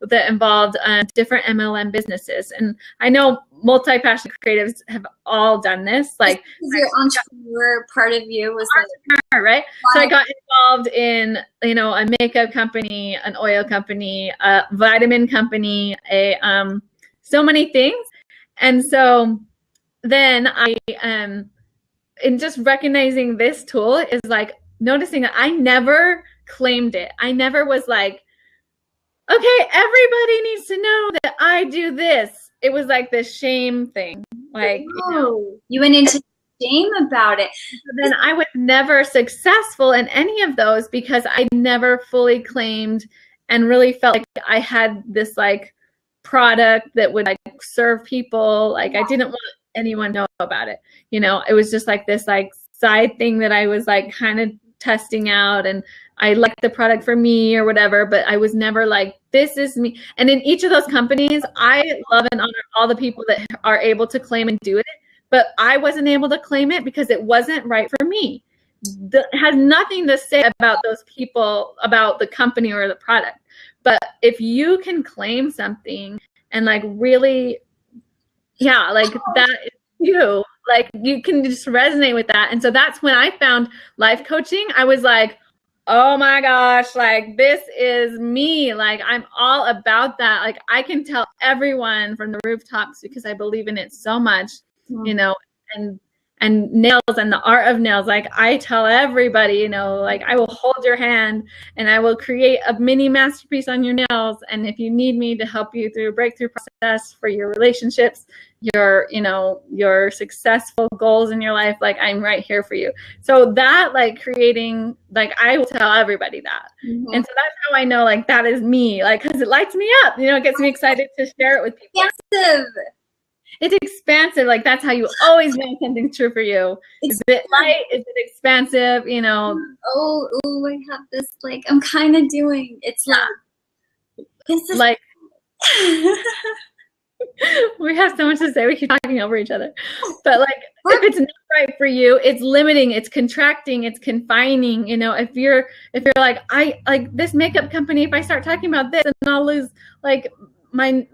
that involved different MLM businesses. And I know multi-passion creatives have all done this. Like your entrepreneur part of you was entrepreneur, right? So I got involved in, you know, a makeup company, an oil company, a vitamin company, so many things. And so then I, in just recognizing this tool is like noticing that I never claimed it. I never was like, okay, everybody needs to know that I do this. It was like this shame thing. Like, you went into shame about it. So then I was never successful in any of those because I never fully claimed and really felt like I had this like product that would like serve people. Like I didn't want anyone to know about it. You know, it was just like this like side thing that I was like kind of testing out, and I liked the product for me or whatever, but I was never like, this is me. And in each of those companies, I love and honor all the people that are able to claim and do it, but I wasn't able to claim it because it wasn't right for me. It has nothing to say about those people, about the company or the product. But if you can claim something and like really, yeah, like that is you, like you can just resonate with that. And so that's when I found life coaching. I was like, oh my gosh, like this is me. Like I'm all about that. Like I can tell everyone from the rooftops because I believe in it so much, you know, and nails and the art of nails. Like I tell everybody, you know, like I will hold your hand and I will create a mini masterpiece on your nails. And if you need me to help you through a breakthrough process for your relationships, your, you know, your successful goals in your life, like I'm right here for you. So that like creating, like I will tell everybody that. And so that's how I know like that is me, like, cause it lights me up, you know, it gets me excited to share it with people. It's expansive. Like that's how you always know something's true for you. Is it light? Is it expansive? You know? Oh, I have this, like, I'm kind of doing, it's like, this is like, we have so much to say. We keep talking over each other, but like, if it's not right for you, it's limiting, it's contracting, it's confining. You know, if you're like, I like this makeup company, if I start talking about this, and I'll lose like my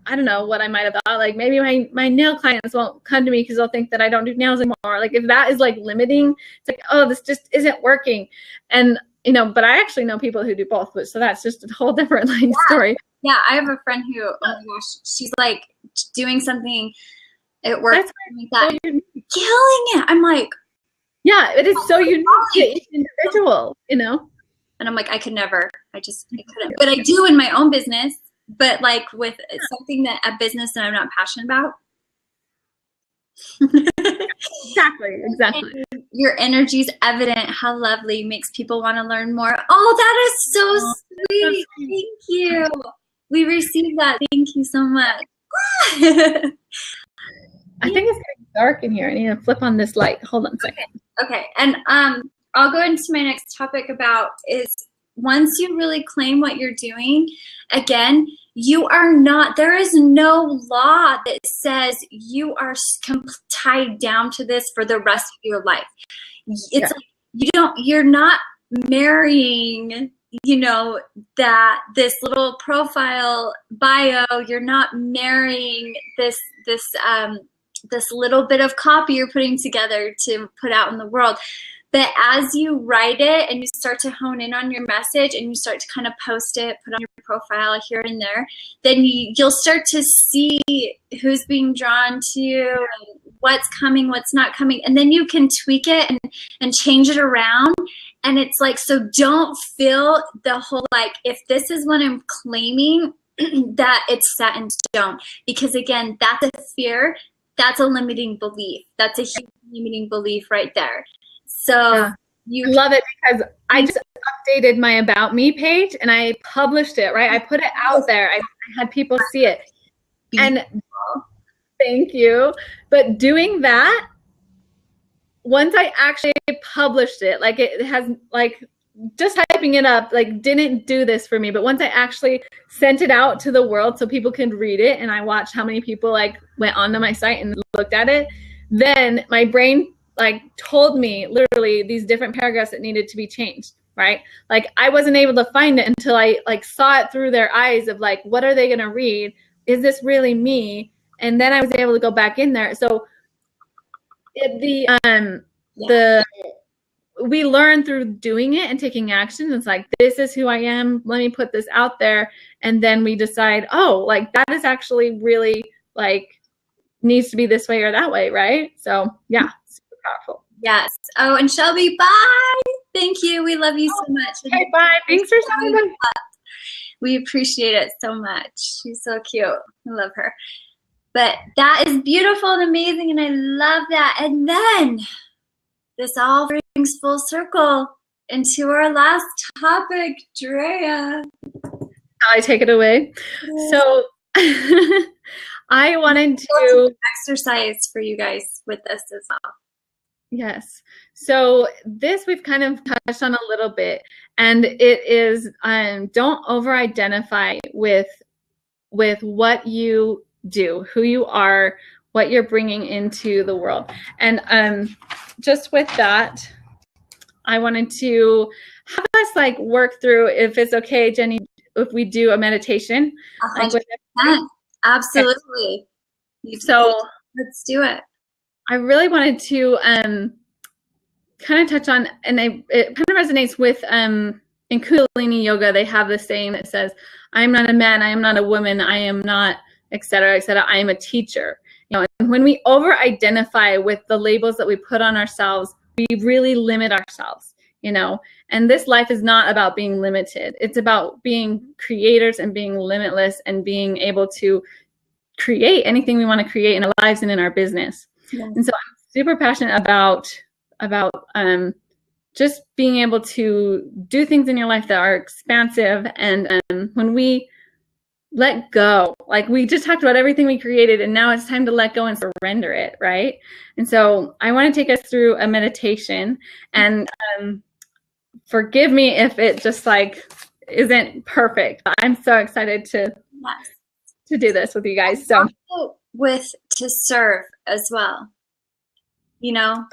I don't know what I might have thought, like maybe my nail clients won't come to me because they'll think that I don't do nails anymore. Like if that is like limiting, it's like, oh, this just isn't working. And you know, but I actually know people who do both, so that's just a whole different like story. Yeah, I have a friend who, oh my gosh, she's like doing something at work like that, so killing it. I'm like, yeah, it is so unique to each individual, you know. And I'm like, I couldn't. But I do in my own business. But like with something that a business that I'm not passionate about. Exactly. And your energy's evident. How lovely. Makes people want to learn more. Oh, that is so sweet. Thank you. We received that. Thank you so much. I think it's getting dark in here. I need to flip on this light. Hold on a second. Okay. And I'll go into my next topic about is once you really claim what you're doing, again, you are not, there is no law that says you are tied down to this for the rest of your life. It's like you're not marrying, you know, that this little profile bio, you're not marrying this little bit of copy you're putting together to put out in the world. But as you write it and you start to hone in on your message and you start to kind of post it, put on your profile here and there, then you'll start to see who's being drawn to you, and what's coming, what's not coming. And then you can tweak it and change it around. And it's like, so don't feel the whole, like, if this is what I'm claiming, that it's set in stone. Because again, that's a fear. That's a limiting belief. That's a huge limiting belief right there. So you love it, because I just updated my About Me page and I published it, right? I put it out there. I had people see it. And thank you. But doing that, once I actually published it, like it has, like just typing it up, like didn't do this for me. But once I actually sent it out to the world so people can read it, and I watched how many people like went onto my site and looked at it, then my brain like told me literally these different paragraphs that needed to be changed, right? Like I wasn't able to find it until I like saw it through their eyes of like, what are they going to read? Is this really me? And then I was able to go back in there. So we learn through doing it and taking action. It's like, this is who I am. Let me put this out there. And then we decide, oh, like that is actually really like needs to be this way or that way, right? So yeah, super powerful. Yes. Oh, and Shelby, bye. Thank you. We love you so much. Okay, bye. Thanks for showing up. We appreciate it so much. She's so cute. I love her. But that is beautiful and amazing, and I love that. And then this all brings full circle into our last topic, Drea. I take it away. Yeah. So I wanted to exercise for you guys with this as well. Yes. So this we've kind of touched on a little bit, and it is don't over-identify with what you do, who you are, what you're bringing into the world. And just with that, I wanted to have us like work through, if it's okay, Jenny, if we do a meditation. 100%. Like absolutely. So let's do it. I really wanted to kind of touch on, and it kind of resonates with in Kundalini yoga, they have this saying that says, I am not a man, I am not a woman, I am not, etc., etc. I am a teacher. You know, and when we over-identify with the labels that we put on ourselves, we really limit ourselves, you know. And this life is not about being limited. It's about being creators and being limitless and being able to create anything we want to create in our lives and in our business. Yeah. And so I'm super passionate about just being able to do things in your life that are expansive. And when we let go, like we just talked about everything we created, and now it's time to let go and surrender it, right? And so I want to take us through a meditation, and forgive me if it just like isn't perfect. I'm so excited to do this with you guys. So with to serve as well, you know,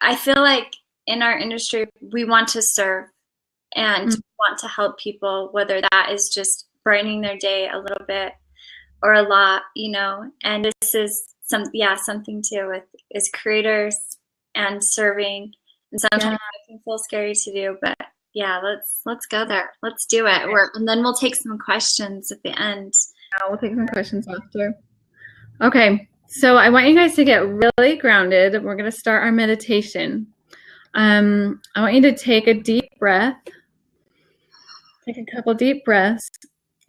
I feel like in our industry we want to serve and want to help people, whether that is just brightening their day a little bit or a lot, you know. And this is something too with is creators and serving, and sometimes it can feel scary to do, but yeah, let's go there. Let's do it. And then we'll take some questions at the end. Yeah, we'll take some questions after. Okay, so I want you guys to get really grounded. We're going to start our meditation. I want you to take a deep breath. Take a couple deep breaths.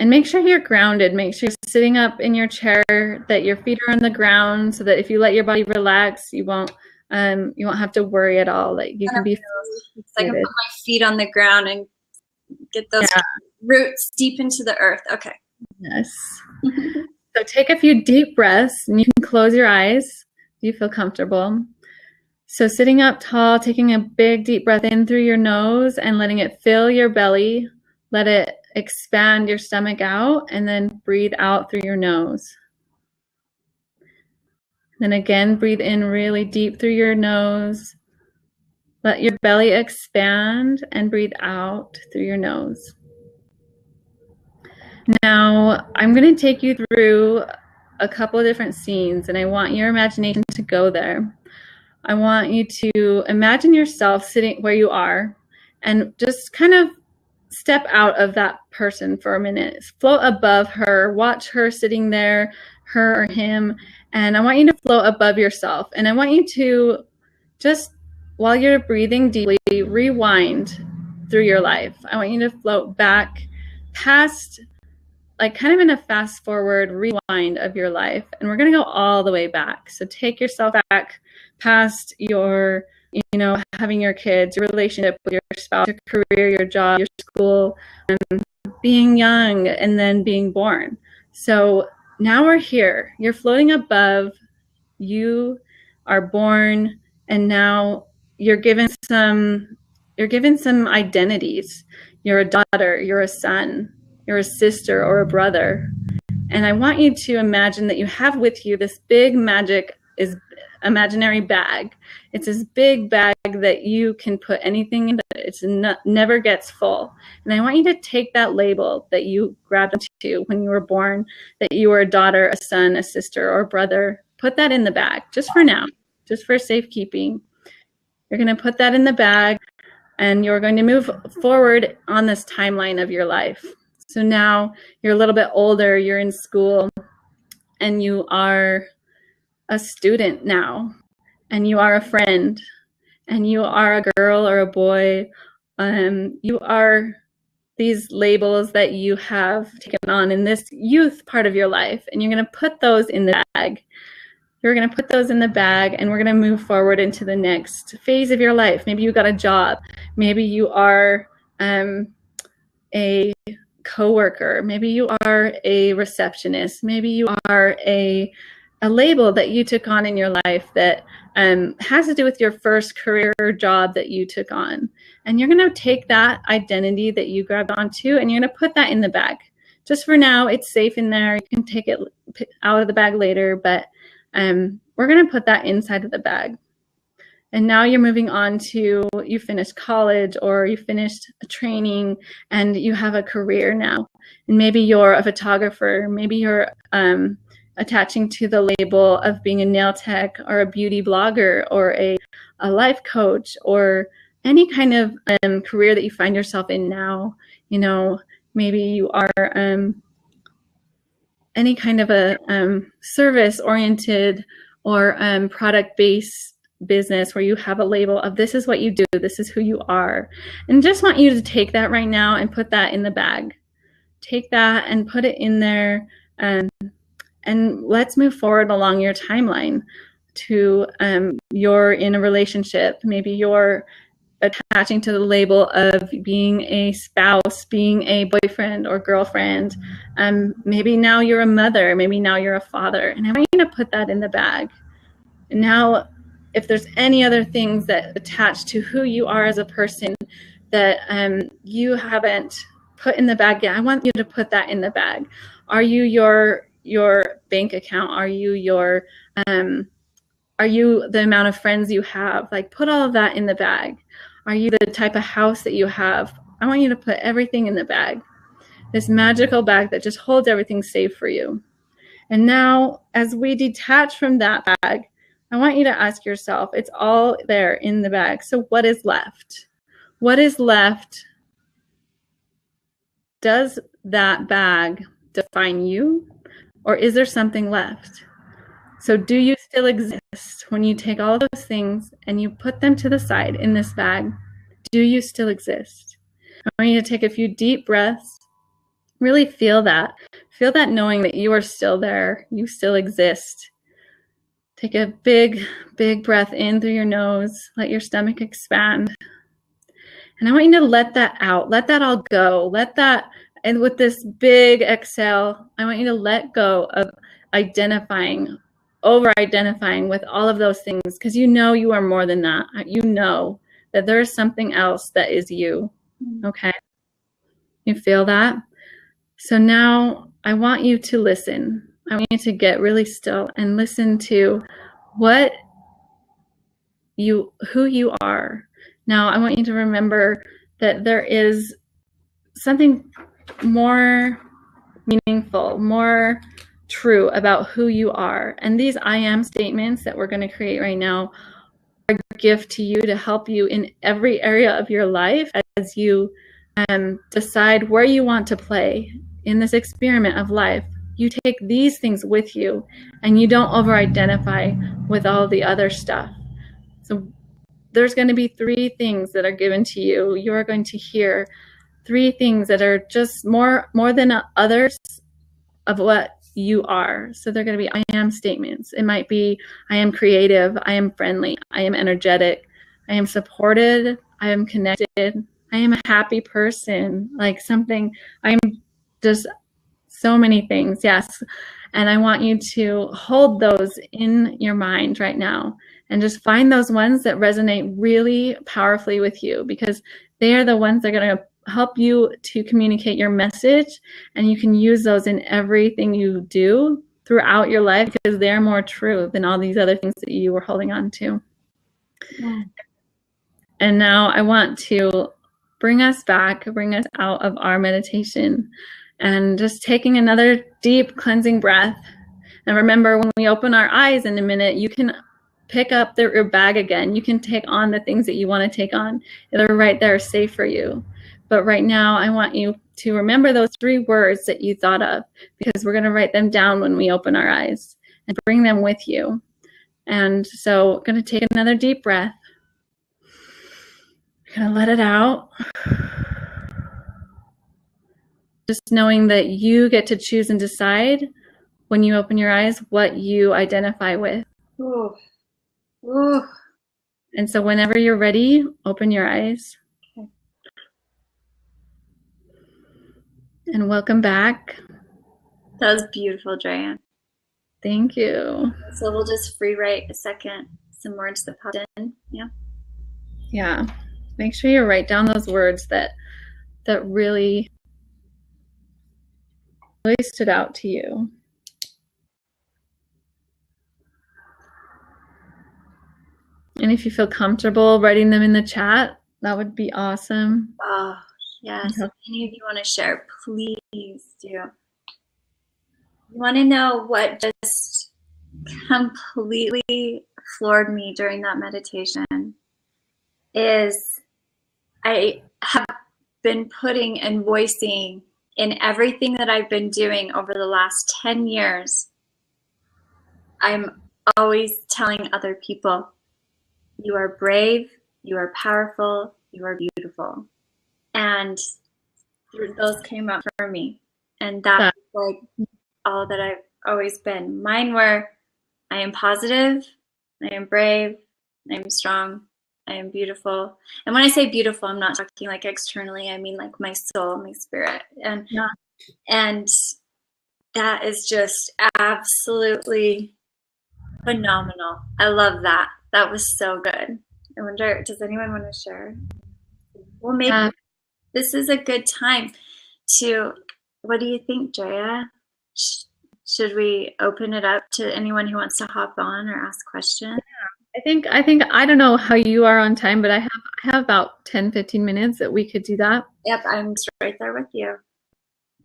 And make sure you're grounded. Make sure you're sitting up in your chair, that your feet are on the ground, so that if you let your body relax, you won't have to worry at all. Like you can be. I can put my feet on the ground and get those roots deep into the earth. Okay. Yes. So take a few deep breaths, and you can close your eyes if you feel comfortable. So sitting up tall, taking a big deep breath in through your nose and letting it fill your belly. Let it expand your stomach out, and then breathe out through your nose. Then again, breathe in really deep through your nose. Let your belly expand and breathe out through your nose. Now, I'm going to take you through a couple of different scenes, and I want your imagination to go there. I want you to imagine yourself sitting where you are and just kind of step out of that person for a minute. Float above her. Watch her sitting there, her or him. And I want you to float above yourself. And I want you to just while you're breathing deeply, rewind through your life. I want you to float back past, like kind of in a fast forward rewind of your life. And we're going to go all the way back. So take yourself back past your, having your kids, your relationship with your spouse, your career, your job, your school, being young, and then being born. So now we're here. You're floating above. You are born, and now you're given some identities. You're a daughter, you're a son, you're a sister or a brother. And I want you to imagine that you have with you this big imaginary bag. It's this big bag that you can put anything in. It's never gets full. And I want you to take that label that you grabbed onto when you were born, that you were a daughter, a son, a sister, or a brother. Put that in the bag, just for now, just for safekeeping. You're going to put that in the bag, and you're going to move forward on this timeline of your life. So now you're a little bit older, you're in school, and you are a student now, and you are a friend, and you are a girl or a boy. You are these labels that you have taken on in this youth part of your life, and you're going to put those in the bag. You're going to put those in the bag, and we're going to move forward into the next phase of your life. Maybe you got a job. Maybe you are a coworker. Maybe you are a receptionist. Maybe you are a label that you took on in your life that has to do with your first career or job that you took on. And you're going to take that identity that you grabbed onto, and you're going to put that in the bag. Just for now, it's safe in there. You can take it out of the bag later, but we're going to put that inside of the bag. And now you're moving on to, you finished college or you finished a training and you have a career now. And maybe you're a photographer. Maybe you're attaching to the label of being a nail tech or a beauty blogger or a life coach or any kind of career that you find yourself in now. Maybe you are any kind of a service-oriented or product-based business where you have a label of this is what you do, this is who you are. And just want you to take that right now and put that in the bag. Take that and put it in there, and let's move forward along your timeline to you're in a relationship. Maybe you're attaching to the label of being a spouse, being a boyfriend or girlfriend. Maybe now you're a mother, maybe now you're a father. And I want you to put that in the bag. And now, if there's any other things that attach to who you are as a person that you haven't put in the bag yet, I want you to put that in the bag. Are you your bank account? Are you the amount of friends you have? Like, put all of that in the bag. Are you the type of house that you have? I want you to put everything in the bag. This magical bag that just holds everything safe for you. And now, as we detach from that bag, I want you to ask yourself, it's all there in the bag. So what is left? What is left? Does that bag define you? Or is there something left? So do you still exist when you take all of those things and you put them to the side in this bag? Do you still exist? I want you to take a few deep breaths. Really feel that. Feel that knowing that you are still there. You still exist. Take a big, big breath in through your nose. Let your stomach expand. And I want you to let that out. Let that all go. Let that, and with this big exhale, I want you to let go of over-identifying with all of those things, because you know you are more than that. You know that there is something else that is you. Okay? You feel that? So now I want you to listen. I want you to get really still and listen to who you are. Now, I want you to remember that there is something more meaningful, more true about who you are. And these I am statements that we're going to create right now are a gift to you to help you in every area of your life as you decide where you want to play in this experiment of life. You take these things with you and you don't over-identify with all the other stuff. So there's going to be 3 things that are given to you. You are going to hear 3 things that are just more than others of what you are. So they're going to be I am statements. It might be I am creative, I am friendly, I am energetic, I am supported, I am connected, I am a happy person, like something, I'm just so many things. Yes. And I want you to hold those in your mind right now and just find those ones that resonate really powerfully with you, because they are the ones that are going to help you to communicate your message, and you can use those in everything you do throughout your life, because they're more true than all these other things that you were holding on to. Yeah. And now I want to bring us out of our meditation, and just taking another deep cleansing breath. And remember, when we open our eyes in a minute, you can pick up your bag again. You can take on the things that you want to take on. They're right there, safe for you. But right now, I want you to remember those 3 words that you thought of, because we're going to write them down when we open our eyes and bring them with you. And so I'm going to take another deep breath. I'm going to let it out. Just knowing that you get to choose and decide when you open your eyes what you identify with. Ooh. Ooh. And so whenever you're ready, open your eyes. Okay. And welcome back. That was beautiful, Drea. Thank you. So we'll just free write some words that popped in. Yeah. Yeah. Make sure you write down those words that really stood out to you. And if you feel comfortable writing them in the chat, that would be awesome. Oh, yes. If any of you want to share, please do. You want to know what just completely floored me during that meditation is I have been putting and voicing in everything that I've been doing over the last 10 years. I'm always telling other people, you are brave, you are powerful, you are beautiful. And those came up for me. And that's like all that I've always been. Mine were, I am positive, I am brave, I am strong, I am beautiful. And when I say beautiful, I'm not talking like externally, I mean like my soul, my spirit. And that is just absolutely phenomenal. I love that. That was so good. I wonder, does anyone want to share? Well, maybe this is a good time to, what do you think, Drea? Should we open it up to anyone who wants to hop on or ask questions? Yeah. I think I don't know how you are on time, but I have about 10-15 minutes that we could do that. Yep, I'm right there with you.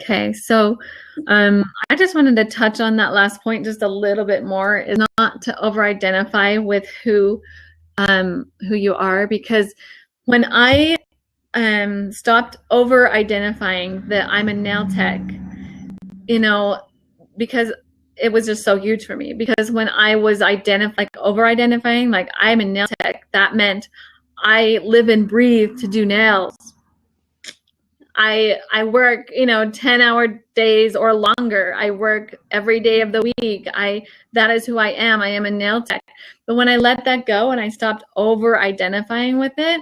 Okay, so I just wanted to touch on that last point just a little bit more, is not to over-identify with who you are, because when I stopped over-identifying that I'm a nail tech, because it was just so huge for me, because when I was over-identifying, like I'm a nail tech, that meant I live and breathe to do nails. I work, 10-hour days or longer. I work every day of the week. That is who I am. I am a nail tech. But when I let that go and I stopped over-identifying with it,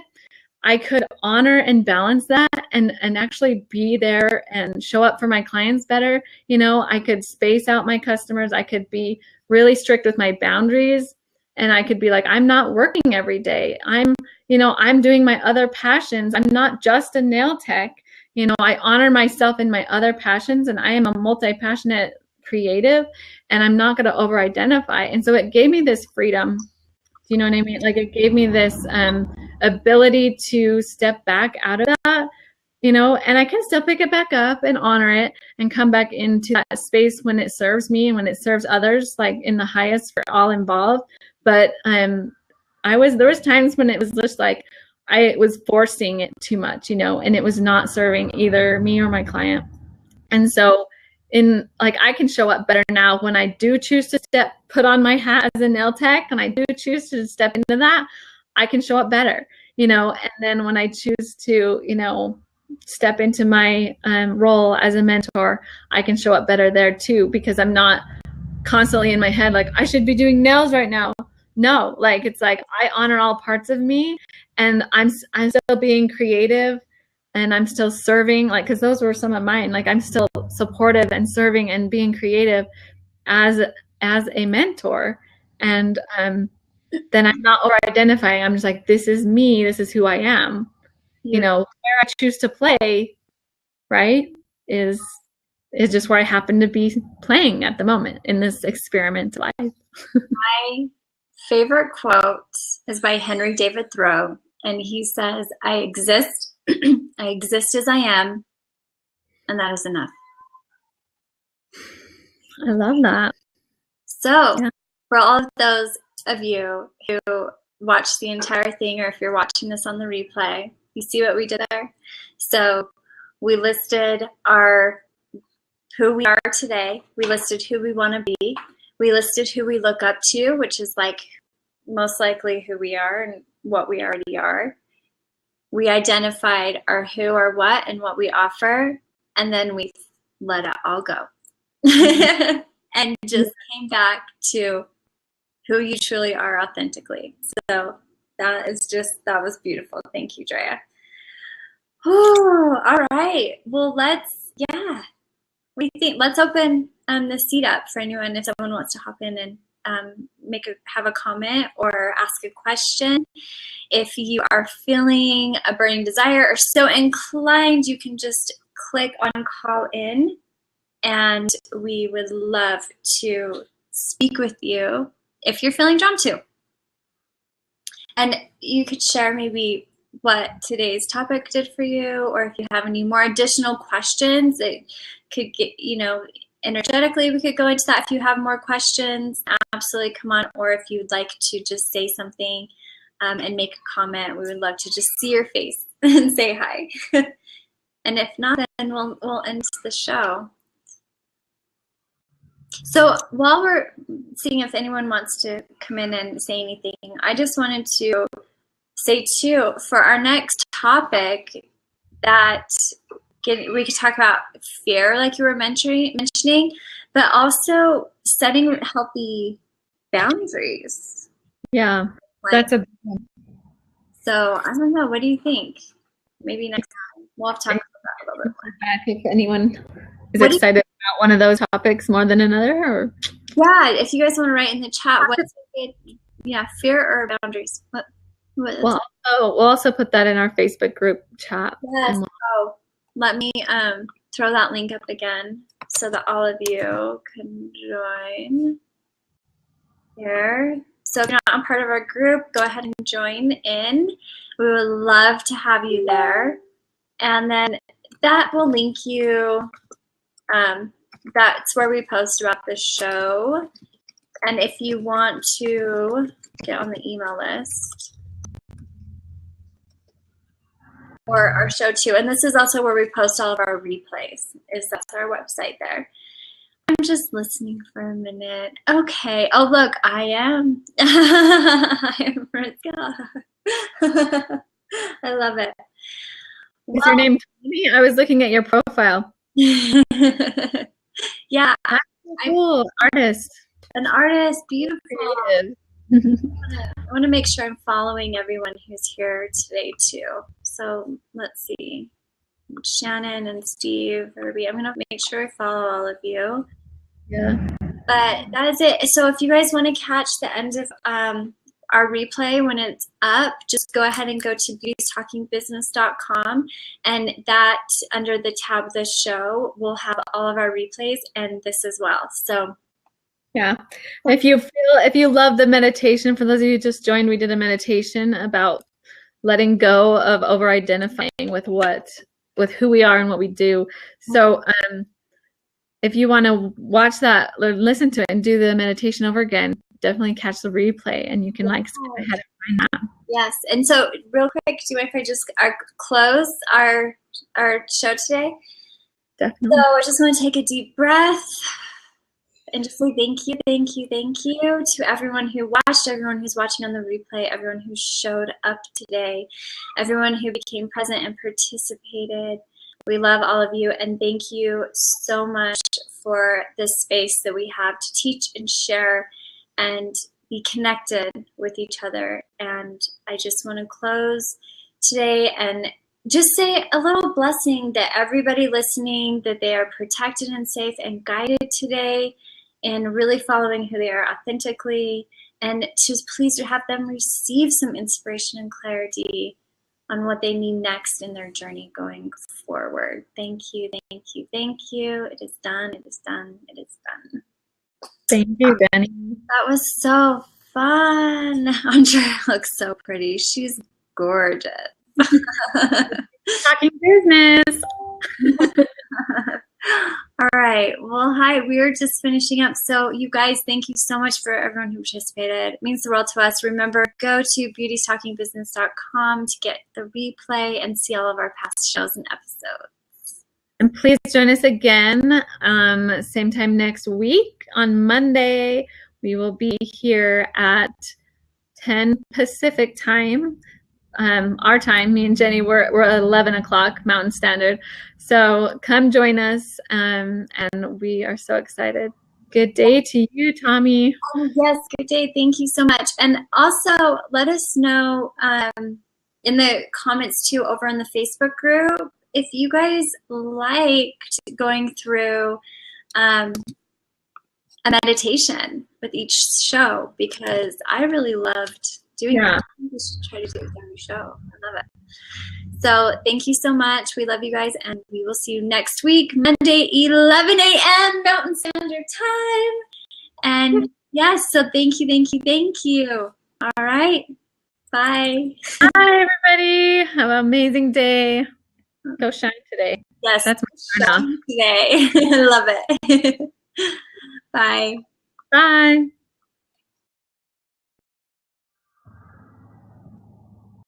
I could honor and balance that and actually be there and show up for my clients better. I could space out my customers. I could be really strict with my boundaries, and I could be like, I'm not working every day. I'm doing my other passions. I'm not just a nail tech. I honor myself in my other passions, and I am a multi-passionate creative, and I'm not going to over-identify. And so it gave me this freedom. Do you know what I mean? Like, it gave me this ability to step back out of that, and I can still pick it back up and honor it and come back into that space when it serves me and when it serves others, like in the highest for all involved. But there was times when it was just like, I was forcing it too much, and it was not serving either me or my client. And so I can show up better now when I do choose to put on my hat as a nail tech, and I do choose to step into that. I can show up better, you know. And then when I choose to, you know, step into my role as a mentor, I can show up better there too, because I'm not constantly in my head like I should be doing nails right now. No, like it's like I honor all parts of me, and I'm still being creative, and I'm still serving, like, because those were some of mine. Like I'm still supportive and serving and being creative as a mentor, and then I'm not over identifying. I'm just like, this is me, this is who I am. You know, where I choose to play, right, is just where I happen to be playing at the moment in this experiment life. My favorite quote is by Henry David Thoreau, and he says, I exist, I exist as I am, and that is enough. I love that. So for all of those of you who watched the entire thing, or if you're watching this on the replay, you see what we did there? So we listed who we are today. We listed who we want to be. We listed who we look up to, which is like most likely who we are and what we already are. We identified our who, our what, and what we offer, and then we let it all go. And just came back to who you truly are authentically. So that was beautiful. Thank you, Drea. Oh, all right. Well, what do you think? Let's open the seat up for anyone, if someone wants to hop in and have a comment or ask a question. If you are feeling a burning desire or so inclined, you can just click on call in, and we would love to speak with you if you're feeling drawn to. And you could share maybe what today's topic did for you, or if you have any more additional questions that could get, you know, energetically, we could go into that. If you have more questions, absolutely come on. Or if you'd like to just say something and make a comment, we would love to just see your face and say hi. And if not, then we'll end the show. So while we're seeing if anyone wants to come in and say anything, I just wanted to say too, for our next topic, that we could talk about fear, like you were mentioning, but also setting healthy boundaries. Yeah, that's a. So I don't know. What do you think? Maybe next time we'll have to talk about that a little bit more. If anyone is excited about one of those topics more than another, or yeah, if you guys want to write in the chat, what's it? Yeah, fear or boundaries? We'll also put that in our Facebook group chat. Yes. Oh, let me throw that link up again so that all of you can join here. So if you're not a part of our group, go ahead and join in. We would love to have you there. And then that will link you. That's where we post about the show. And if you want to get on the email list, or our show too, and this is also where we post all of our replays, that's our website there. I'm just listening for a minute. Okay. Oh, look, I am. I am Mariska. I love it. Is your name Tony? I was looking at your profile. Yeah. That's cool. Artist. An artist. Beautiful. Creative. I want to make sure I'm following everyone who's here today too. So let's see. Shannon and Steve, Ruby. I'm going to make sure I follow all of you. Yeah. But that is it. So if you guys want to catch the end of our replay when it's up, just go ahead and go to beautiestalkingbusiness.com, and that under the tab of the show will have all of our replays and this as well. So yeah, if you love the meditation, for those of you who just joined, we did a meditation about letting go of over identifying with who we are and what we do. So if you want to watch that, listen to it and do the meditation over again, definitely catch the replay, and you can skip ahead and find that. Yes. And so real quick, do you mind if I just close our show today? Definitely. So I just want to take a deep breath and just say thank you, thank you, thank you to everyone who watched, everyone who's watching on the replay, everyone who showed up today, everyone who became present and participated. We love all of you, and thank you so much for this space that we have to teach and share and be connected with each other. And I just want to close today and just say a little blessing that everybody listening, that they are protected and safe and guided today and really following who they are authentically, and just please to have them receive some inspiration and clarity on what they need next in their journey going forward. Thank you, thank you, thank you. It is done, it is done, it is done. Thank you, Jenny. That was so fun. AnDrea looks so pretty. She's gorgeous. Talking business. All right. Well, hi. We are just finishing up. So you guys, thank you so much for everyone who participated. It means the world to us. Remember, go to beautytalkingbusiness.com to get the replay and see all of our past shows and episodes. And please join us again, same time next week on Monday. We will be here at 10 Pacific time. Our time, me and Jenny, we're at 11 o'clock Mountain Standard. So come join us, and we are so excited. Good day to you, Tommy. Oh, yes, good day. Thank you so much. And also let us know in the comments too over in the Facebook group if you guys liked going through a meditation with each show, because I really loved doing that. I think we should try to do it with every show. I love it. So thank you so much. We love you guys, and we will see you next week, Monday, 11 a.m. Mountain Standard Time. And yes, so thank you, thank you, thank you. All right. Bye. Bye, everybody. Have an amazing day. Go shine today. Yes, that's my shine today. I love it. Bye. Bye.